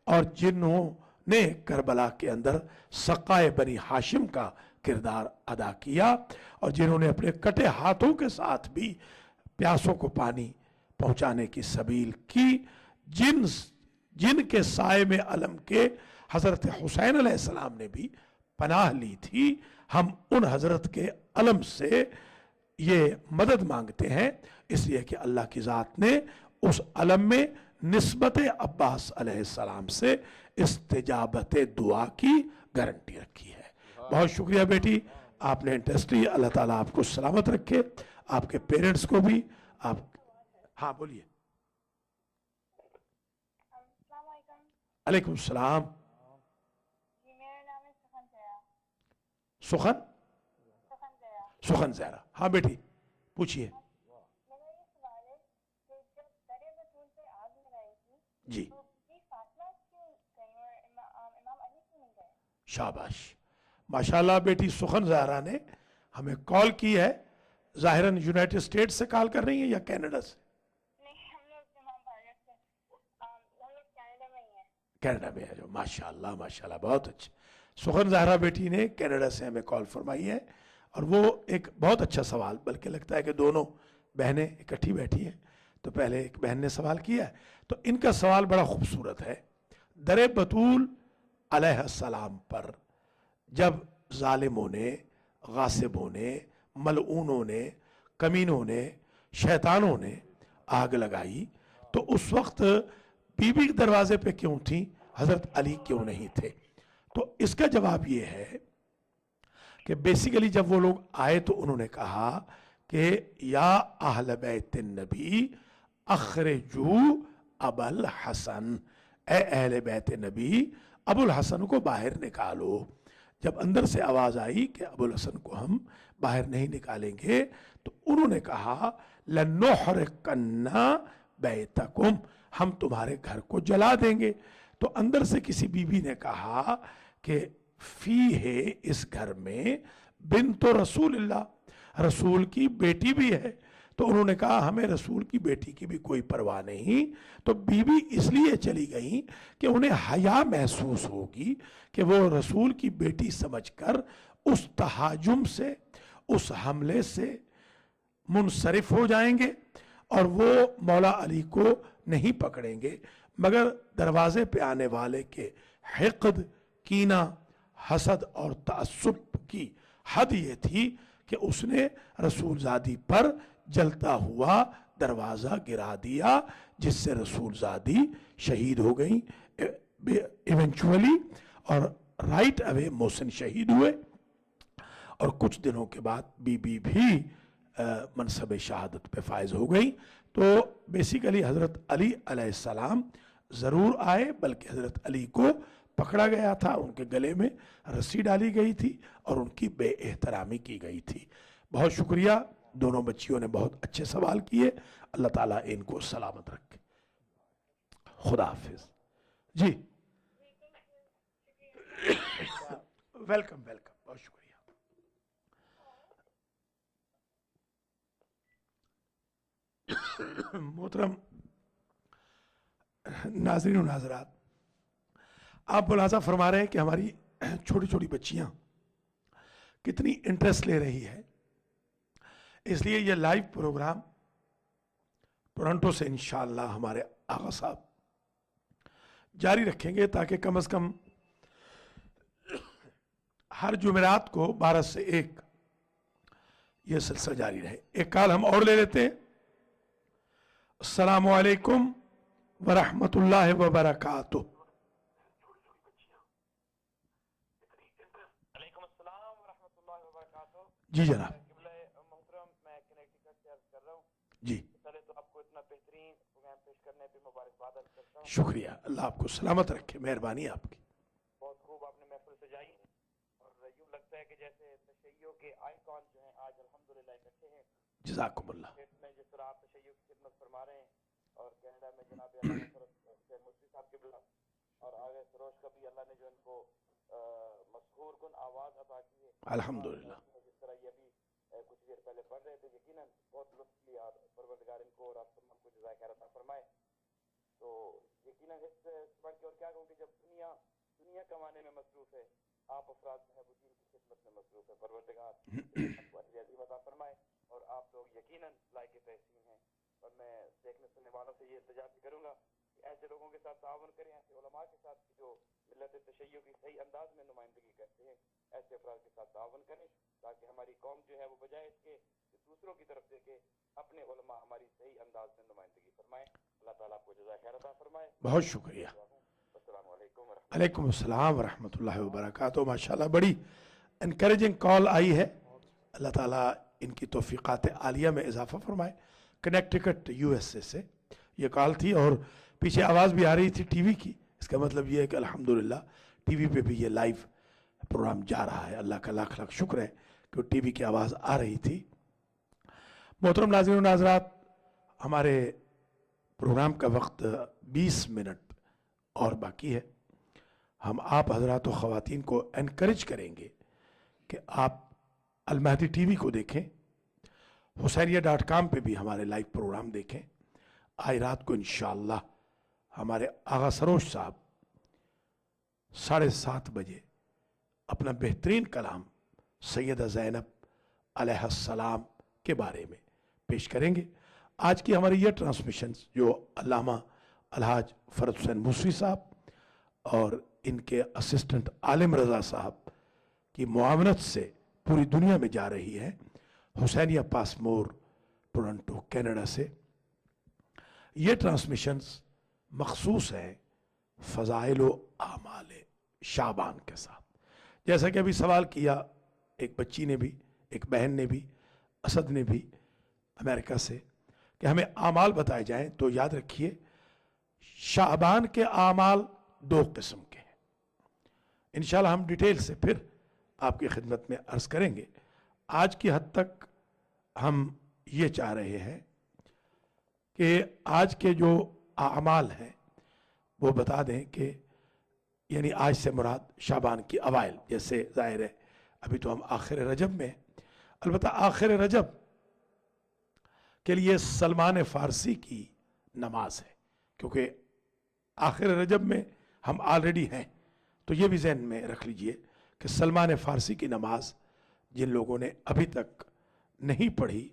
और जिन्होंने करबला के अंदर सक़ाए बनी हाशिम का किरदार अदा किया और जिन्होंने अपने कटे हाथों के साथ भी प्यासों को पानी पहुंचाने की सबील की, जिनके साए में अलम के हज़रत हुसैन अलैहिस्सलाम ने भी पनाह ली थी, हम उन हज़रत के अलम से ये मदद मांगते हैं, इसलिए कि अल्लाह की ज़ात ने उस अलम में निस्बत अब्बास अलैहिस्सलाम से इस्तिजाबत दुआ की गारंटी रखी है। बहुत शुक्रिया बेटी, आपने इंटरेस्ट लिया। अल्लाह ताला आपको सलामत रखे, आपके पेरेंट्स को भी। आप हाँ बोलिए। अलैकुम सलाम। सुखन सुखन ज़हरा, हाँ बेटी पूछिए। जी शाबाश, माशाल्लाह बेटी सुखन ज़हरा ने हमें कॉल की है। ज़ाहिरन यूनाइटेड स्टेट्स से कॉल कर रही हैं या कनाडा से? नहीं, हम लोग कनाडा में ही हैं। कनाडा में है जो, माशाल्लाह माशाल्लाह, बहुत अच्छा। सुखन ज़हरा बेटी ने कनाडा से हमें कॉल फरमाई है और वो एक बहुत अच्छा सवाल, बल्कि लगता है कि दोनों बहनें इकट्ठी बैठी हैं, तो पहले एक बहन ने सवाल किया है, तो इनका सवाल बड़ा खूबसूरत है। दर बतूल अलैहिस्सलाम पर जब जालिमों ने, गासिबों ने, मलऊनों ने, कमीनों ने, शैतानों ने आग लगाई, तो उस वक्त बीबी के दरवाजे पे क्यों थी, हज़रत अली क्यों नहीं थे? तो इसका जवाब ये है कि बेसिकली जब वो लोग आए तो उन्होंने कहा कि या अहल बैत नबी अखरजू अबुल हसन, ए अहले बैत नबी अबुल हसन को बाहर निकालो। जब अंदर से आवाज़ आई कि अबुल हसन को हम बाहर नहीं निकालेंगे, तो उन्होंने कहा लनुहरिकन्ना बैतकुम, हम तुम्हारे घर को जला देंगे। तो अंदर से किसी बीबी ने कहा कि फी है, इस घर में बिन्तो रसूलुल्लाह, रसूल की बेटी भी है। तो उन्होंने कहा हमें रसूल की बेटी की भी कोई परवाह नहीं। तो बीबी इसलिए चली गई कि उन्हें हया महसूस होगी कि वो रसूल की बेटी समझकर उस तहाजुम से, उस हमले से मुनसरिफ हो जाएंगे और वो मौला अली को नहीं पकड़ेंगे, मगर दरवाजे पे आने वाले के हिक़द, कीना, हसद और तअस्सुब की हद ये थी कि उसने रसूलजादी पर जलता हुआ दरवाज़ा गिरा दिया, जिससे रसूलजादी शहीद हो गई इवेंचुअली, और राइट अवे मोहसिन शहीद हुए। और कुछ दिनों के बाद बीबी भी मनसब शहादत पे फायज हो गई। तो बेसिकली हज़रत अली अलैहिस्सलाम ज़रूर आए, बल्कि हज़रत अली को पकड़ा गया था, उनके गले में रस्सी डाली गई थी और उनकी बेएहतरामी की गई थी। बहुत शुक्रिया, दोनों बच्चियों ने बहुत अच्छे सवाल किए। अल्लाह ताला इनको सलामत रखे। खुदा हाफिज। जी वेलकम वेलकम, बहुत शुक्रिया। मोहतरम नाज़रीन और नाज़रात, आप मुलाज़ा फरमा रहे हैं कि हमारी छोटी छोटी बच्चियां कितनी इंटरेस्ट ले रही है, इसलिए ये लाइव प्रोग्राम टोरंटो से इंशाअल्लाह हमारे आगा साहब जारी रखेंगे, ताकि कम से कम हर जुमेरात को 12 से 1 ये सिलसिला जारी रहे। एक कॉल हम और ले लेते हैं। अस्सलामु अलैकुम वरहमतुल्लाहि वबरकातुहू। जी जनाब। मोहतरम, मैं कनेक्टिकट से अर्ज कर रहा हूँ। जी पहले तो आपको इतना बेहतरीन प्रोग्राम पेश करने पे मुबारकबाद अर्ज करता हूँ। शुक्रिया, अल्लाह आपको सलामत रखे, मेहरबानी आपकी। बहुत खूब आपने महफिल सजाई और यूं लगता है कि जैसे तशय्यो के आइकॉन जो हैं आज अल्हम्दुलिल्लाह इकट्ठे हैं। जज़ाकुमुल्लाह। में जिस तरह आप तशय्यो की खिदमत फरमा रहे हैं और कनाडा में जनाब अल्लाह मुफ्ती साहब के बिला और आगे सरोज का भी अल्लाह ने जो इनको मशहूर कुन आवाज़ अता की है अल्हम्दुलिल्लाह। जिस तरह ये भी कुछ देर पहले पढ़ रहे थे, यकीनन बहुत लुत्फ लिया और परवरदिगार इनको और आप तमाम को जज़ाए खैर अता फरमाए। तो यकीनन इस पढ़ के और क्या कहूँ कि जब दुनिया कमाने में मसरूफ है, आप अफराद महबूदीन की खिदमत में मसरूफ है, परवरदिगार आपको अजर अज़ीम अता फरमाए और आप लोग यकीनन लायक तहसीन हैं। और मैं देखने सुनने वालों से ये इल्तिजा भी करूँगा कि ऐसे लोगों के साथ ताउन करें, ऐसे उलमा के साथ जो मिल्लत तशय्यो की सही अंदाज में नुमाइंदगी करते हैं, ऐसे अफराद के साथ ताउन करें, ताकि हमारी कौम जो है वो बजाय इसके कि दूसरों की तरफ देखे, अपने उलमा हमारी सही अंदाज में नुमाइंदगी फरमाएं। अल्लाह ताला आपको जज़ाए खैर अता फरमाए। बहुत शुक्रिया। अस्सलाम वालेकुम अलैकुम अस्सलाम वरहमतुल्लाहि वबरकातुहू। माशाल्लाह बड़ी इनकरेजिंग कॉल आई है, अल्लाह ताला इनकी तौफीक़ात आलिया में इजाफा फरमाए। कनेक्टिकट यूएसए से ये कॉल थी और पीछे आवाज़ भी आ रही थी टीवी की, इसका मतलब ये है कि अल्हम्दुलिल्लाह टीवी पे भी ये लाइव प्रोग्राम जा रहा है। अल्लाह का लाख लाख शुक्र है कि टीवी की आवाज़ आ रही थी। मोहतरम नाज़रीन और नाज़रात, हमारे प्रोग्राम का वक्त 20 मिनट और बाकी है। हम आप हजरात और ख़वातीन को एनकरेज करेंगे कि आप अलमहदी टीवी को देखें, हुसैनिया.com पे भी हमारे लाइव प्रोग्राम देखें। आज रात को इंशाअल्लाह हमारे आगा सरोज साहब 7:30 बजे अपना बेहतरीन कलाम सैयदा ज़ैनब अलैहिस्सलाम के बारे में पेश करेंगे। आज की हमारी ये ट्रांसमिशन जो अल्लामा अलहाज फरद हुसैन मूसवी साहब और इनके असिस्टेंट आलिम रज़ा साहब की मुआवनत से पूरी दुनिया में जा रही है, हुसैनिया पासमोर टोरंटो कनाडा से, ये ट्रांसमिशंस मखसूस है फ़ज़ाइल व आमाल शाबान के साथ। जैसा कि अभी सवाल किया एक बच्ची ने भी, एक बहन ने भी, असद ने भी अमेरिका से, कि हमें आमाल बताए जाएं, तो याद रखिए शाबान के आमाल 2 किस्म के हैं। इंशाल्लाह हम डिटेल से फिर आपकी खिदमत में अर्ज़ करेंगे। आज की हद तक हम ये चाह रहे हैं कि आज के जो आमाल हैं वो बता दें कि यानी आज से मुराद शाबान की अवाइल, जैसे ज़ाहिर है अभी तो हम आखिर रजब में, अलबत्ता आखिर रजब के लिए सलमान फ़ारसी की नमाज है, क्योंकि आखिर रजब में हम ऑलरेडी हैं। तो ये भी ज़हन में रख लीजिए कि सलमान फ़ारसी की नमाज जिन लोगों ने अभी तक नहीं पढ़ी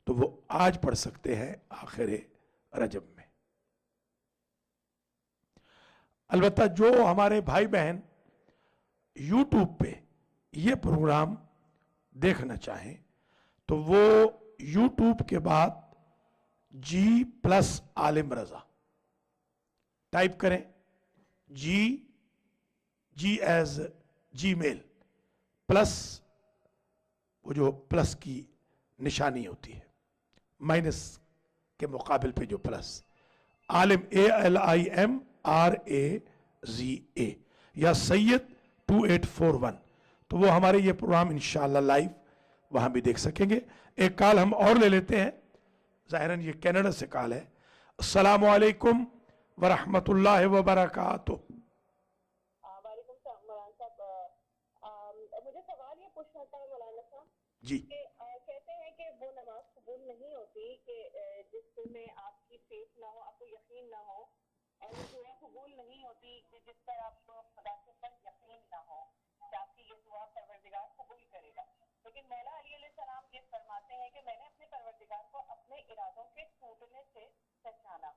तो वो आज पढ़ सकते हैं आखिर रजब में। अलबत्ता जो हमारे भाई बहन यूट्यूब पे ये प्रोग्राम देखना चाहें तो वो यूट्यूब के बाद G+ आलिम रज़ा टाइप करें, जी एज जीमेल प्लस, वो जो प्लस की निशानी होती है माइनस के मुकाबिल पे जो प्लस, आलिम ALIMRAZA या सैयद 2841, तो वो हमारे ये प्रोग्राम इंशाअल्लाह लाइव वहां भी देख सकेंगे। एक कॉल हम और ले लेते हैं, ज़ाहिरन ये कनाडा से कॉल है। अस्सलामु अलैकुम वरहमतुल्लाहि वबरकातुहू। वालेकुम सलाम मौलाना साहब, جی کہتے ہیں کہ وہ نماز قبول نہیں ہوتی کہ جس میں آپ کی فیتھ نہ ہو، آپ کو یقین نہ ہو، اور وہ دعا قبول نہیں ہوتی کہ جس پر آپ کو خدا کے اوپر یقین نہ ہو کہ آپ کی یہ دعا پروردگار قبول کرے گا. لیکن مولا علی علیہ السلام یہ فرماتے ہیں کہ میں نے اپنے پروردگار کو اپنے ارادوں کے ٹوٹنے سے پہچانا.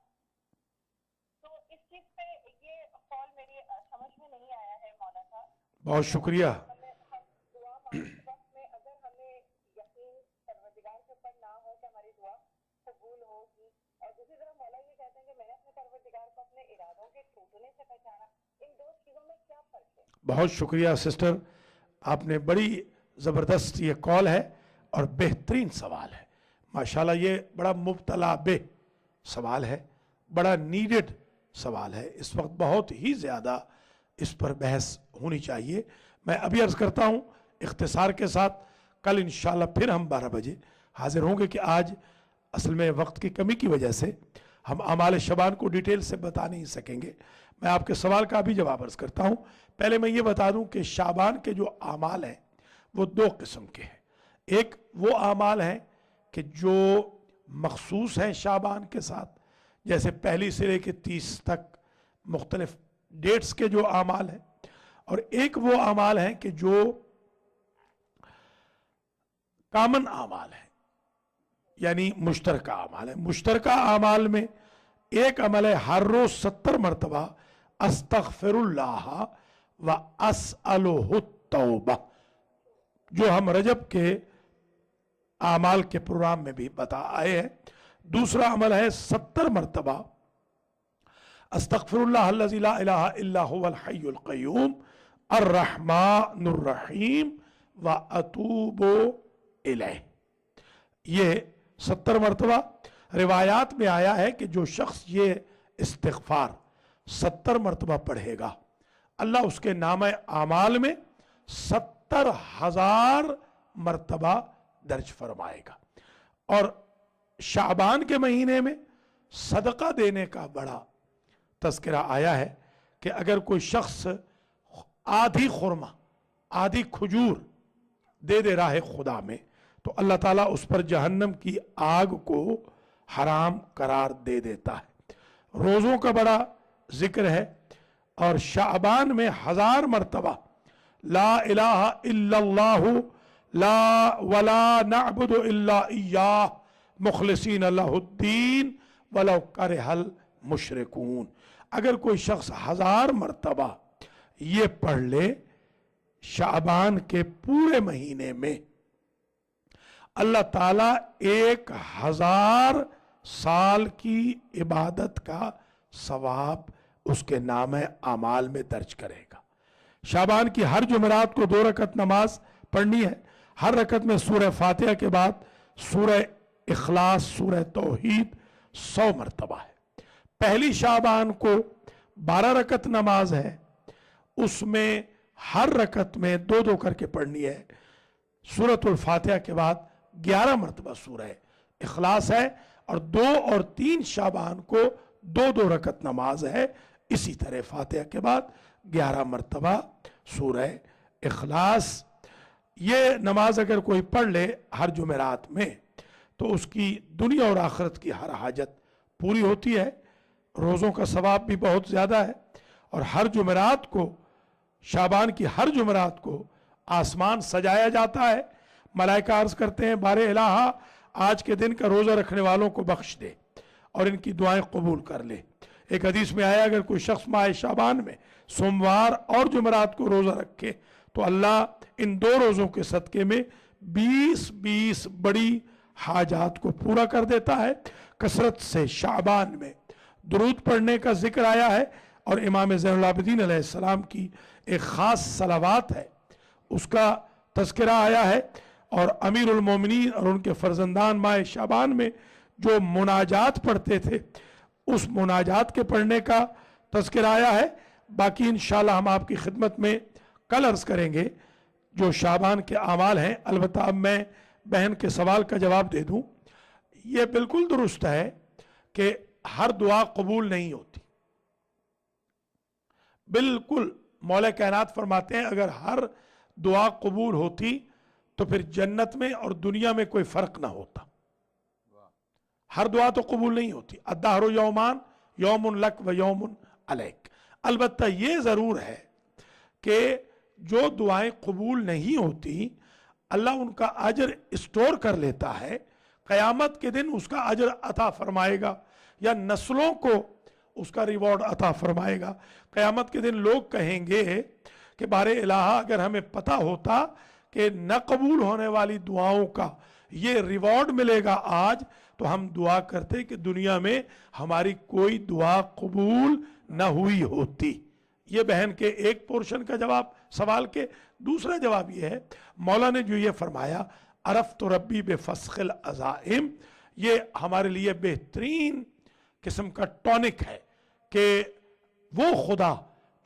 تو اس چیز پہ یہ قول میری سمجھ میں نہیں آیا ہے مولا صاحب. بہت شکریہ. ہمیں ہم دعا مانگتے وقت میں اگر ہمیں یقین پروردگار کے اوپر نہ ہو کہ ہماری دعا قبول ہوگی، اور دوسری طرف مولا یہ کہتے ہیں کہ میں نے اپنے پروردگار کو اپنے ارادوں کے ٹوٹنے سے پہچانا، ان دو چیزوں میں کیا فرق ہے؟ بہت شکریہ سسٹر، آپ نے بڑی زبردست یہ کال ہے اور بہترین سوال ہے. ماشاءاللہ یہ بڑا مبتلا بے سوال ہے، بڑا نیڈڈ سوال ہے. اس وقت بہت ہی زیادہ اس پر بحث ہونی چاہیے. میں ابھی عرض کرتا ہوں اختصار کے ساتھ، کل انشاءاللہ پھر ہم 12 بجے حاضر ہوں گے کہ آج اصل میں وقت کی کمی کی وجہ سے ہم اعمال شعبان کو ڈیٹیل سے بتا نہیں سکیں گے. میں آپ کے سوال کا بھی جواب عرض کرتا ہوں. پہلے میں یہ بتا دوں کہ شعبان کے جو اعمال ہیں وہ دو قسم کے ہیں. ایک وہ اعمال ہیں کہ جو مخصوص ہیں شعبان کے ساتھ، جیسے پہلی سے لے کے 30 تک مختلف ڈیٹس کے جو اعمال ہیں، اور ایک وہ اعمال ہیں کہ جو کامن اعمال ہیں، یعنی مشترکہ اعمال ہیں. مشترکہ اعمال میں ایک عمل ہے ہر روز 70 مرتبہ استغفر اللہ و اسألہ التوبہ، جو ہم رجب کے اعمال کے پروگرام میں بھی بتا آئے ہیں. دوسرا عمل ہے 70 مرتبہ استغفر اللہ الذی لا الہ الا هو الحی القیوم الرحمن الرحیم و اتوب الیہ. یہ 70 مرتبہ روایات میں آیا ہے کہ جو شخص یہ استغفار 70 مرتبہ پڑھے گا، اللہ اس کے نامہ اعمال میں 70,000 مرتبہ درج فرمائے گا. اور شعبان کے مہینے میں صدقہ دینے کا بڑا تذکرہ آیا ہے کہ اگر کوئی شخص آدھی خرما، آدھی کھجور دے دے راہ خدا میں، تو اللہ تعالیٰ اس پر جہنم کی آگ کو حرام قرار دے دیتا ہے. روزوں کا بڑا ذکر ہے، اور شعبان میں 1000 مرتبہ لا الہ الا اللہ لا ولا نعبد الا ایاہ مخلصین لہ الدین ولو کرہ المشرکون. اگر کوئی شخص 1000 مرتبہ یہ پڑھ لے شعبان کے پورے مہینے میں، اللہ تعالیٰ 1000 سال کی عبادت کا ثواب اس کے نام اعمال میں درج کرے گا. شعبان کی ہر جمعرات کو 2 رکعت نماز پڑھنی ہے. ہر رکعت میں سورہ فاتحہ کے بعد سورہ اخلاص، سورہ توحید 100 مرتبہ ہے. پہلی شعبان کو 12 رکعت نماز ہے، اس میں ہر رکعت میں 2 کر کے پڑھنی ہے. سورۃ الفاتحہ کے بعد 11 مرتبہ سورہ اخلاص ہے، اور 2 اور 3 شعبان کو 2 رکعت نماز ہے. اسی طرح فاتحہ کے بعد 11 مرتبہ سورہ اخلاص. یہ نماز اگر کوئی پڑھ لے ہر جمعرات میں تو اس کی دنیا اور آخرت کی ہر حاجت پوری ہوتی ہے. روزوں کا ثواب بھی بہت زیادہ ہے، اور ہر جمعرات کو، شعبان کی ہر جمعرات کو آسمان سجایا جاتا ہے. ملائکہ عرض کرتے ہیں بار الہ آج کے دن کا روزہ رکھنے والوں کو بخش دے اور ان کی دعائیں قبول کر لے. ایک حدیث میں آیا اگر کوئی شخص ماہ شعبان میں سوموار اور جمعرات کو روزہ رکھے تو اللہ ان 2 روزوں کے صدقے میں 20 بڑی حاجات کو پورا کر دیتا ہے. کثرت سے شعبان میں درود پڑھنے کا ذکر آیا ہے، اور امام زین العابدین علیہ السلام کی ایک خاص صلوات ہے، اس کا تذکرہ آیا ہے. اور امیر المومنین اور ان کے فرزندان ماہ شعبان میں جو مناجات پڑھتے تھے، اس مناجات کے پڑھنے کا تذکرہ آیا ہے. باقی انشاءاللہ ہم آپ کی خدمت میں کل عرض کریں گے جو شعبان کے اعمال ہیں. البتہ اب میں بہن کے سوال کا جواب دے دوں. یہ بالکل درست ہے کہ ہر دعا قبول نہیں ہوتی. بالکل مولا کائنات فرماتے ہیں اگر ہر دعا قبول ہوتی तो फिर जन्नत में और दुनिया में कोई फर्क ना होता। हर दुआ तो कबूल नहीं होती। अद्दाहरु यौमान यौमुन लक व यौमुन अलैक। अलबत्ता ये ज़रूर है कि जो दुआएं कबूल नहीं होती अल्लाह उनका अजर स्टोर कर लेता है, क़यामत के दिन उसका अजर अता फरमाएगा या नस्लों को उसका रिवॉर्ड अता फरमाएगा। क़यामत के दिन लोग कहेंगे कि बारे इलाहा अगर हमें पता होता कि न कबूल होने वाली दुआओं का ये रिवॉर्ड मिलेगा आज, तो हम दुआ करते कि दुनिया में हमारी कोई दुआ कबूल न हुई होती। ये बहन के एक पोर्शन का जवाब सवाल के। दूसरा जवाब ये है, मौला ने जो ये फरमाया अरफ तो रब्बी बेफस्खिल अज़ाइम, ये हमारे लिए बेहतरीन किस्म का टॉनिक है कि वो खुदा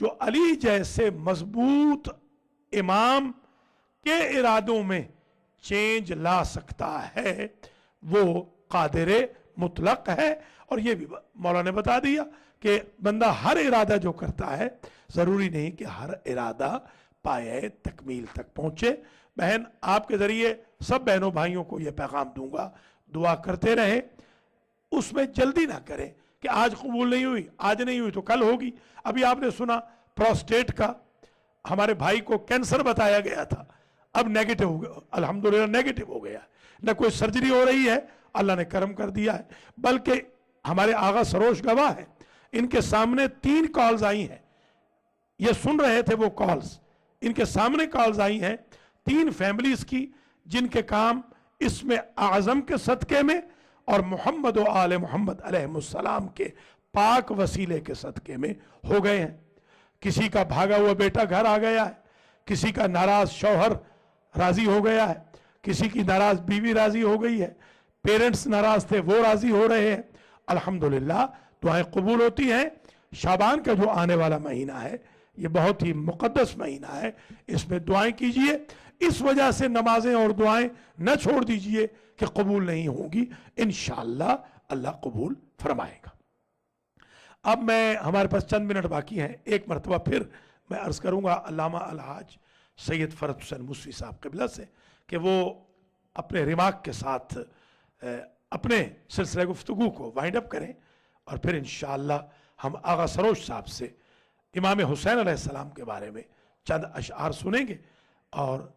जो अली जैसे मजबूत इमाम के इरादों में चेंज ला सकता है, वो कादिरे मुतलक है। और ये भी मौला ने बता दिया कि बंदा हर इरादा जो करता है ज़रूरी नहीं कि हर इरादा पाए तकमील तक पहुँचे। बहन, आपके ज़रिए सब बहनों भाइयों को ये पैगाम दूंगा, दुआ करते रहें, उसमें जल्दी ना करें कि आज कबूल नहीं हुई, आज नहीं हुई तो कल होगी। अभी आपने सुना प्रोस्टेट का, हमारे भाई को कैंसर बताया गया था, अब नेगेटिव हो गया, अल्हम्दुलिल्लाह नेगेटिव हो गया। न कोई सर्जरी हो रही है, अल्लाह ने करम कर दिया है। बल्कि हमारे आगा सरोश गवाह है, इनके सामने 3 कॉल्स आई हैं, ये सुन रहे थे वो कॉल्स, इनके सामने कॉल्स आई हैं 3 फैमिलीज की जिनके काम इसमें आज़म के सदक़े में और मोहम्मद व आले मोहम्मद अलैहिस्सलाम के पाक वसीले के सदक़े में हो गए हैं। किसी का भागा हुआ बेटा घर आ गया है, किसी का नाराज शौहर राजी हो गया है, किसी की नाराज बीवी राजी हो गई है, पेरेंट्स नाराज थे वो राजी हो रहे हैं। अल्हम्दुलिल्लाह दुआएं कबूल होती हैं। शाबान का जो आने वाला महीना है ये बहुत ही मुक़द्दस महीना है, इसमें दुआएं कीजिए। इस वजह से नमाजें और दुआएं न छोड़ दीजिए कि कबूल नहीं होंगी, इंशाअल्लाह अल्लाह कबूल फरमाएगा। अब मैं, हमारे पास चंद मिनट बाकी हैं, एक मरतबा फिर मैं अर्ज़ करूँगा अल्लामा अलहाज सैयद फ़रत हुसैन मुसवी साहब क़िबला से कि वो अपने रिमार्क के साथ अपने सिलसिला गुफ्तगू को वाइंड अप करें और फिर इंशाअल्लाह हम आगा सरोज साहब से इमाम हुसैन अलैहिस्सलाम के बारे में चंद अशआर सुनेंगे और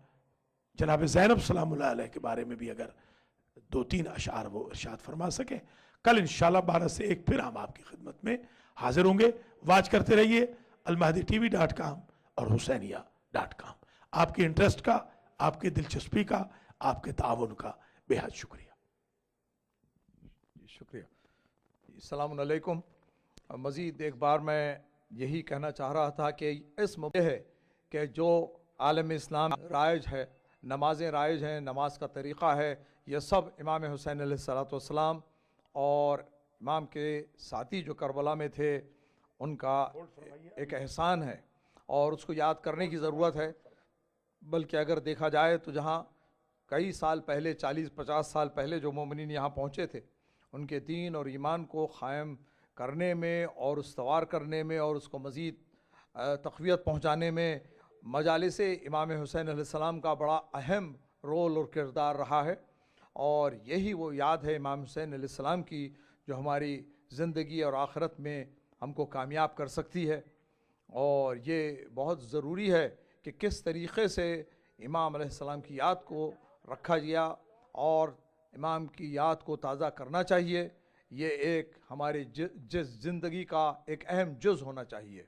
जनाब ज़ैनब सलामुल्लाह अलैह के बारे में भी अगर 2-3 अशआर वो इरशाद फरमा सकें। कल इंशाअल्लाह 12 से 1 फिर हम आपकी खिदमत में हाजिर होंगे। वाच करते रहिए almahdi.tv.com और husainiya.com। आपके इंटरेस्ट का, आपकी दिलचस्पी का, आपके ताउन का बेहद शुक्रिया। शुक्रिया। अस्सलाम वालेकुम। मज़ीद एक बार मैं यही कहना चाह रहा था कि इस मौके है कि जो आलम इस्लाम राइज है, नमाज़ें राइज हैं, नमाज का तरीक़ा है, यह सब इमाम हुसैन अलैहिस्सलाम और इमाम के साथी जो करबला में थे उनका एक एहसान है और उसको याद करने की ज़रूरत है। बल्कि अगर देखा जाए तो जहाँ कई साल पहले, 40-50 साल पहले जो मोमिनीन यहाँ पहुँचे थे, उनके दीन और ईमान को क़ायम करने में और उस्तवार करने में और उसको मज़ीद तक़वियत पहुँचाने में मजालिस इमाम हुसैन अलैहिस्सलाम का बड़ा अहम रोल और किरदार रहा है। और यही वो याद है इमाम हुसैन अलैहिस्सलाम की जो हमारी ज़िंदगी और आखिरत में हमको कामयाब कर सकती है। और ये बहुत ज़रूरी है कि किस तरीक़े से इमाम अलैहिस्सलाम की याद को रखा गया और इमाम की याद को ताज़ा करना चाहिए। ये एक हमारी ज़िंदगी का एक अहम जुज़ होना चाहिए।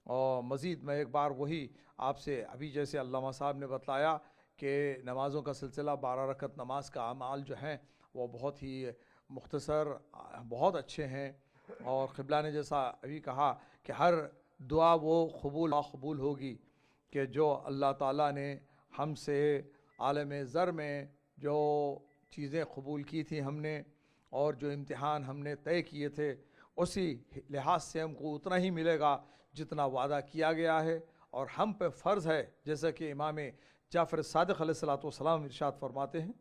और मज़ीद मैं एक बार वही आपसे अभी जैसे अल्लामा साहब ने बताया कि नमाज़ों का सिलसिला 12 रकत नमाज का अमाल जो हैं वो बहुत ही मुख्तसर, बहुत अच्छे हैं। और क़िबला ने जैसा अभी कहा कि हर दुआ वो कबूल होगी कि जो अल्लाह ताला ने हमसे आलम ज़र में जो चीज़ें कबूल की थी हमने और जो इम्तिहान हमने तय किए थे, उसी लिहाज से हमको उतना ही मिलेगा जितना वादा किया गया है। और हम पे फ़र्ज़ है, जैसा कि इमाम जाफ़र सादिक़ अलैहिस्सलाम इरशाद फरमाते हैं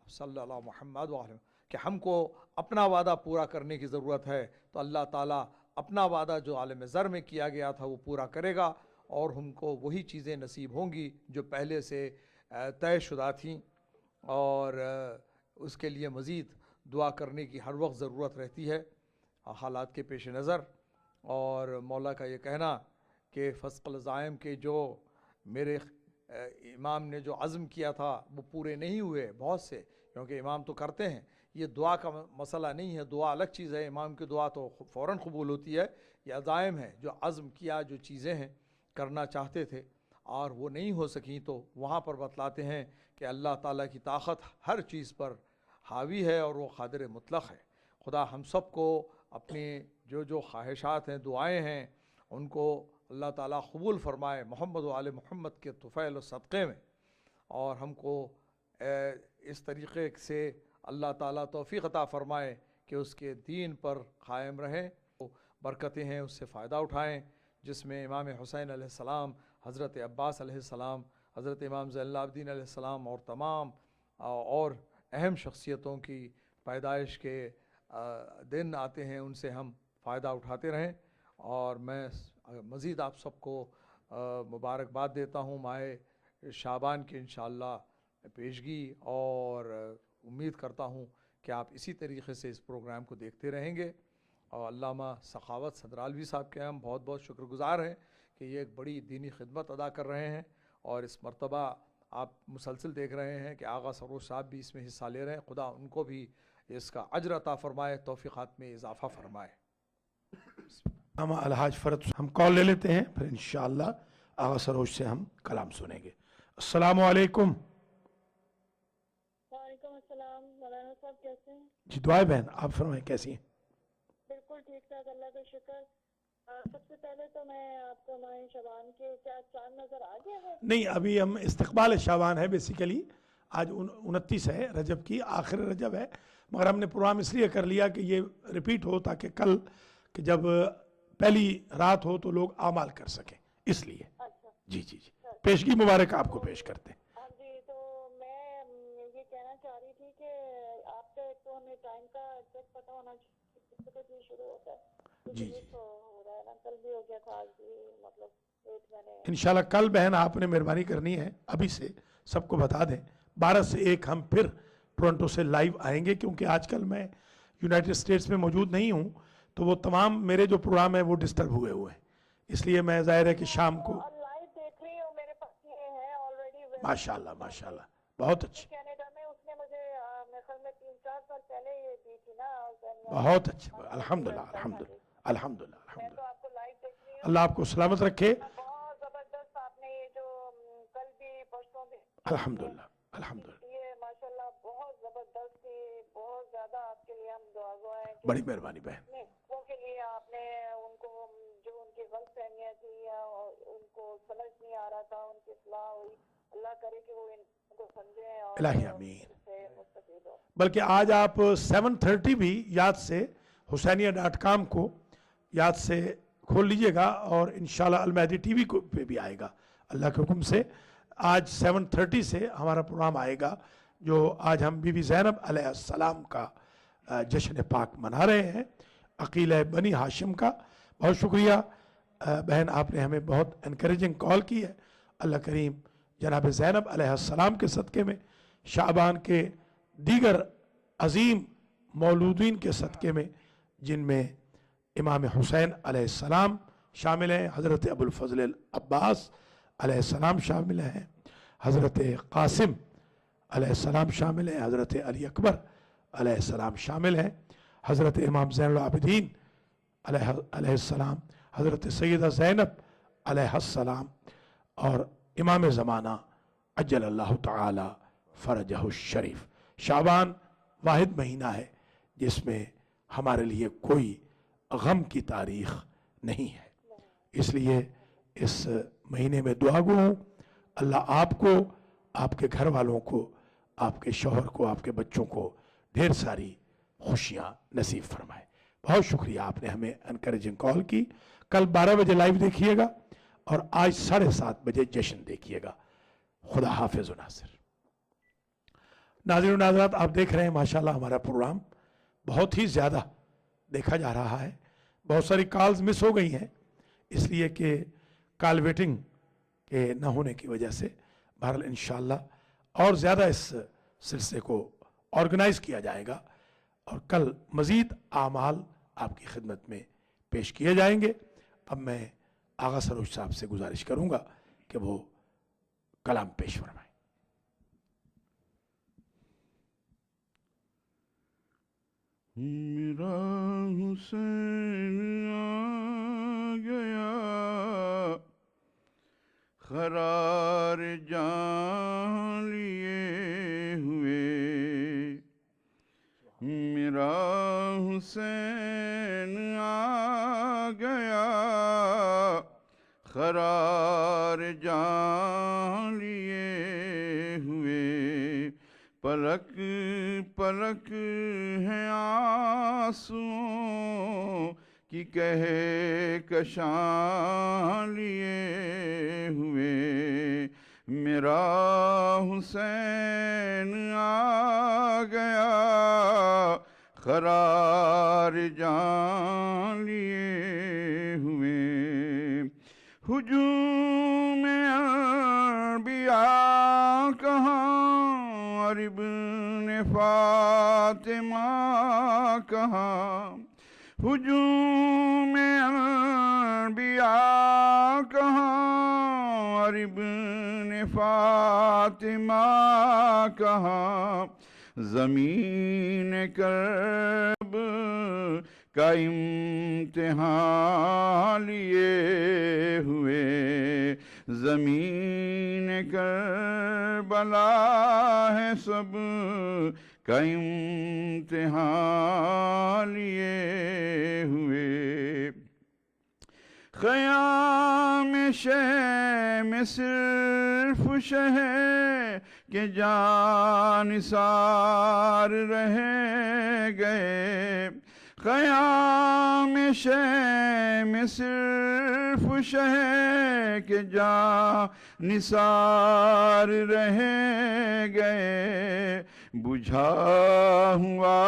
सल्लल्लाहु अलैहि मुहम्मद व अलैहि, कि हमको अपना वादा पूरा करने की ज़रूरत है। तो अल्लाह ताला अपना वादा जो आलम ज़र में किया गया था वो पूरा करेगा और हमको वही चीज़ें नसीब होंगी जो पहले से طے شدہ تھیں اور اس کے لیے مزید دعا کرنے کی ہر وقت ضرورت رہتی ہے حالات کے پیش نظر. اور مولا کا یہ کہنا کہ فسق العزائم کے جو میرے امام نے جو عزم کیا تھا وہ پورے نہیں ہوئے بہت سے, کیونکہ امام تو کرتے ہیں, یہ دعا کا مسئلہ نہیں ہے, دعا الگ چیز ہے, امام کی دعا تو فوراً قبول ہوتی ہے. یہ عزائم ہے جو عزم کیا, جو چیزیں ہیں کرنا چاہتے تھے اور وہ نہیں ہو سکیں, تو وہاں پر بتلاتے ہیں کہ اللہ تعالیٰ کی طاقت ہر چیز پر حاوی ہے اور وہ قادر مطلق ہے. خدا ہم سب کو اپنی جو خواہشات ہیں, دعائیں ہیں, ان کو اللہ تعالیٰ قبول فرمائے محمد و آل محمد کے طفیل و صدقے میں, اور ہم کو اس طریقے سے اللہ تعالیٰ توفیق عطا فرمائے کہ اس کے دین پر قائم رہیں, برکتیں ہیں اس سے فائدہ اٹھائیں, جس میں امام حسین علیہ السلام, حضرت عباس علیہ السلام, حضرت امام زین العابدین علیہ السلام اور تمام اور اہم شخصیتوں کی پیدائش کے دن آتے ہیں, ان سے ہم فائدہ اٹھاتے رہیں. اور میں مزید آپ سب کو مبارکباد دیتا ہوں ماہ شعبان کی انشاءاللہ پیشگی, اور امید کرتا ہوں کہ آپ اسی طریقے سے اس پروگرام کو دیکھتے رہیں گے. اور علامہ سخاوت صدرالوی صاحب کے ہم بہت بہت شکر گزار ہیں کہ یہ ایک بڑی دینی خدمت ادا کر رہے ہیں, اور اس مرتبہ آپ مسلسل دیکھ رہے ہیں کہ آغا سروش صاحب بھی اس میں حصہ لے رہے ہیں. خدا ان کو بھی اس کا اجر عطا فرمائے, توفیقات میں اضافہ فرمائے. ہم الحاج فرد ہم کال لے لیتے ہیں, پھر انشاءاللہ آغا سروش سے ہم کلام سنیں گے. السلام علیکم. وعلیکم السلام. مولانا صاحب کیسے ہیں؟ جی دعائیں بہن, آپ فرمائیں کیسی ہیں؟ بالکل ٹھیک ٹھاک, اللہ کا شکر. سب سے پہلے تو میں آپ کو ماہ شعبان کے کیا چاند نظر آ گیا ہے؟ نہیں, ابھی ہم استقبال شعبان ہے بیسیکلی, آج 29 ہے رجب کی, آخر رجب ہے, مگر ہم نے پروگرام اس لیے کر لیا کہ یہ ریپیٹ ہو تاکہ کل کہ جب پہلی رات ہو تو لوگ اعمال کر سکیں, اس لیے. اچھا جی جی جی, پیشگی مبارک آپ کو پیش کرتے ہیں. ہاں جی, تو میں یہ کہنا چاہ رہی تھی کہ آپ کا ایک تو ہمیں ٹائم کا ایگزیکٹ پتہ ہونا چاہیے شروع ہوتا ہے. جی جی تو ہو رہا ہے نا, کل بھی ہو گیا تھا, آج بھی مطلب لیٹ میں نے. انشاءاللہ کل بہن آپ نے مہربانی کرنی ہے, ابھی سے سب کو بتا دیں 12 سے 1 ہم پھر ٹورنٹو سے لائیو آئیں گے, کیونکہ آج کل میں یونائٹڈ اسٹیٹس میں موجود نہیں ہوں, تو وہ تمام میرے جو پروگرام ہیں وہ ڈسٹرب ہوئے ہیں, اس لیے میں ظاہر ہے کہ شام کو. لائیو دیکھ رہی ہوں, میرے پاس یہ ہے آلریڈی. ماشاءاللہ ماشاءاللہ, بہت اچھی, کینیڈا میں اس نے مجھے میرے خیال میں 3-4 سال پہلے یہ دی تھی نا. بہت اچھا, الحمدللہ الحمدللہ الحمدللہ میں الحمدللہ. تو آپ کو لائیو دیکھ رہی ہوں. اللہ آپ کو سلامت رکھے. بہت زبردست آپ نے یہ جو کل بھی پرسوں بھی الحمدللہ الحمدللہ, یہ ماشاءاللہ بہت زبردست تھی, بہت زیادہ آپ کے لیے ہم دعائیں کہ بڑی مہربانی بہن. وہ کے لیے آپ نے ان کو جو ان کی غلط فہمیاں تھی یا ان کو سمجھ نہیں آ رہا تھا, ان کی اصلاح ہوئی. اللہ کرے کہ وہ ان کو سمجھیں اور الہی آمین. اس سے مستفید ہو. بلکہ آج آپ 7:30 بھی یاد سے حسینیہ.com کو یاد سے کھول لیجئے گا, اور انشاءاللہ المہدی ٹی وی پہ بھی آئے گا اللہ کے حکم سے. آج 7:30 سے ہمارا پروگرام آئے گا, جو آج ہم بی بی زینب علیہ السلام کا جشن پاک منا رہے ہیں, عقیلہ بنی ہاشم کا. بہت شکریہ بہن, آپ نے ہمیں بہت انکریجنگ کال کی ہے. اللہ کریم جناب زینب علیہ السلام کے صدقے میں, شعبان کے دیگر عظیم مولودین کے صدقے میں, جن میں امام حسین علیہ السلام شامل ہیں, حضرت ابو الفضل العباس علیہ السلام شامل ہیں, حضرت قاسم علیہ السلام شامل ہیں, حضرت علی اکبر علیہ السلام شامل ہیں, حضرت امام زین العابدین علیہ السلام, حضرت سیدہ زینب علیہ السلام, اور امام زمانہ عجل اللہ تعالی فرجہ الشریف. شعبان واحد مہینہ ہے جس میں ہمارے لیے کوئی غم کی تاریخ نہیں ہے, اس لیے اس مہینے میں دعا گو ہوں. اللہ آپ کو, آپ کے گھر والوں کو, آپ کے شوہر کو, آپ کے بچوں کو ڈھیر ساری خوشیاں نصیب فرمائے. بہت شکریہ آپ نے ہمیں انکریجنگ کال کی. کل 12 بجے لائیو دیکھیے گا, اور آج 7:30 بجے جشن دیکھیے گا. خدا حافظ و ناصر. ناظرین و ناظرات, آپ دیکھ رہے ہیں ماشاءاللہ ہمارا پروگرام بہت ہی زیادہ دیکھا جا رہا ہے. بہت ساری کالز مس ہو گئی ہیں, اس لیے کہ کال ویٹنگ کے نہ ہونے کی وجہ سے. بہرحال انشاءاللہ اور ज़्यादा इस सिलसिले को ऑर्गेनाइज किया जाएगा और कल मज़ीद आमाल आपकी खिदमत में पेश किए जाएंगे। अब मैं आगा सरोज साहब से गुजारिश करूंगा कि वो कलाम पेश फरमाएं। मेरा हुसैन आ गया खरार जान लिए हुए, मेरा हुसैन आ गया खरार जान लिए हुए, पलक पलक हैं आंसुओं की कहे कशां लिए हुए, मेरा हुसैन आ गया खरार जान लिए हुए। हुजूम अंबिया कहाँ और इब्न फातिमा कहाँ, हुजूम अंबिया कहाँ और इब्न फातिमा कहाँ, ज़मीन कर्ब का इम्तिहान लिए हुए, ज़मीन करबला है सब का इम्तिहान लिए हुए, क़याम शह में सिर्फ शह के जानिसार रह गए, क़याम शह में सिर्फ शह के जानिसार रह गए, बुझा हुआ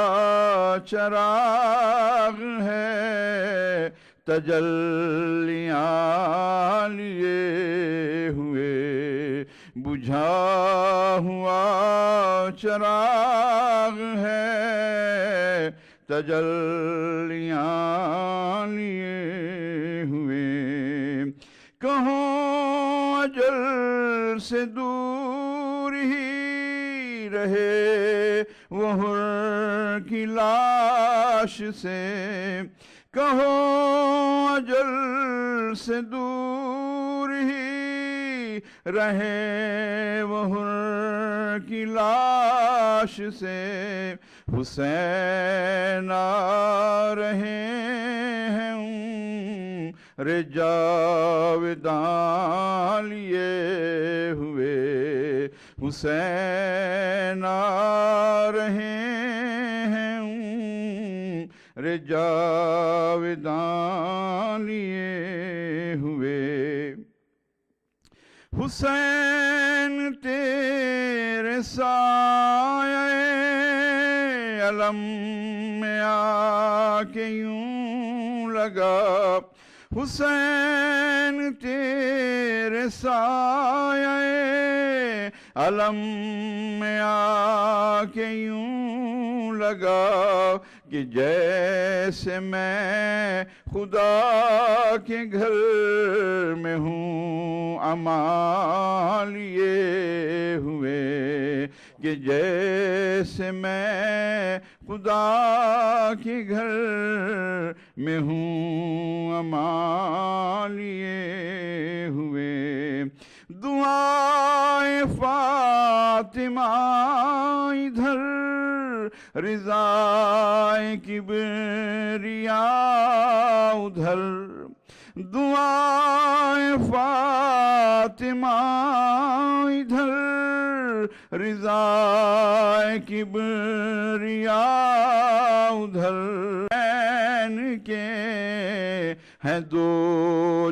चराग है तजल्लियाँ लिए हुए, बुझा हुआ चराग है तजल्लियाँ लिए हुए, कहो अजल से दूर ही रहे वो हुर की लाश से, कहो अजल से दूर ही रहे वो हुर की लाश से, हुसैन आ रहे हैं रे जावेदां लिए हुए, हुसैन आ रहे हैं रे जावेदां लिए हुए, हुसैन तेरे साये अलम में आके यूं लगा, हुसैन तेरे साये अलम में आके यूं लगा कि जैसे मैं खुदा के घर में हूँ अमा लिए हुए, कि जैसे मैं खुदा के घर में हूँ अमा लिए हुए, दुआए फातिमा इधर रिज़ाए किबरिया उधर, दुआए फातिमा इधर रिज़ाए किबरिया उधर, के हैं दो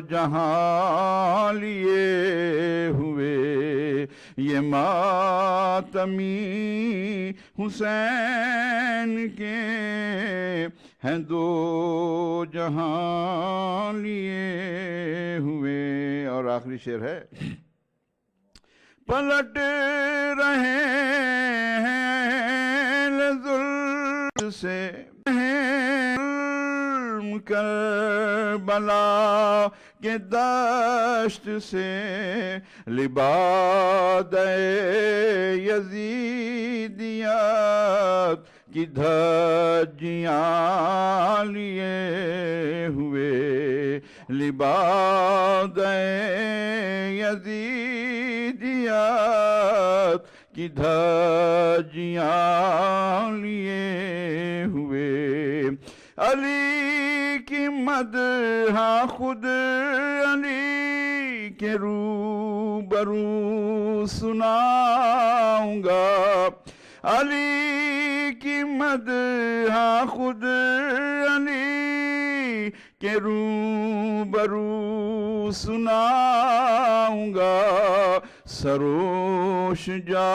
जहां लिए हुए, ये मातमी हुसैन के हैं दो जहां लिए हुए। और आखिरी शेर है, پلٹ رہے ہیں ظلم سے کربلا کے دشت سے لباد یزیدیت کی دھجیاں لیے ہوئے لباد یزیدیت کی دھجیاں لیے ہوئے علی کی مدح خود علی کے روبرو سناؤں گا علی کی مدح خود علی کے روبرو سناؤں گا سروش جا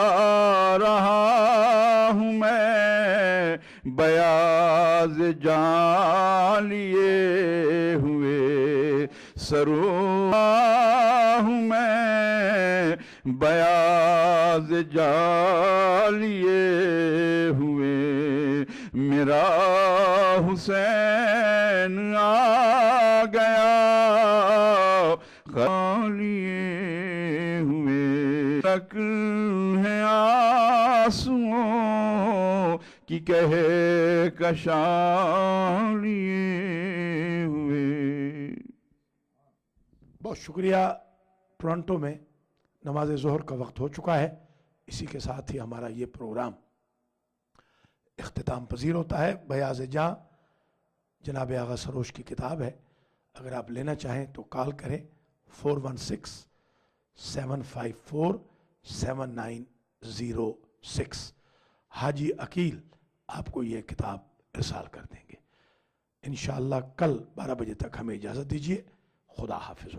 رہا ہوں میں بیاض جان لیے ہوئے سروش ہوں میں بیاض جان لیے ہوئے میرا حسین آ گیا لیے ہوئے تک ہیں آنسوؤں کی کہے کشاں لیے ہوئے. بہت شکریہ. ٹورنٹو میں نماز ظہر کا وقت ہو چکا ہے. اسی کے ساتھ ہی ہمارا یہ پروگرام اختتام پذیر ہوتا ہے. بیاض جاں جناب آغا سروش کی کتاب ہے. اگر آپ لینا چاہیں تو کال کریں 416-754-7906. حاجی عقیل آپ کو یہ کتاب ارسال کر دیں گے. انشاءاللہ کل 12 بجے تک ہمیں اجازت دیجیے. خدا حافظ.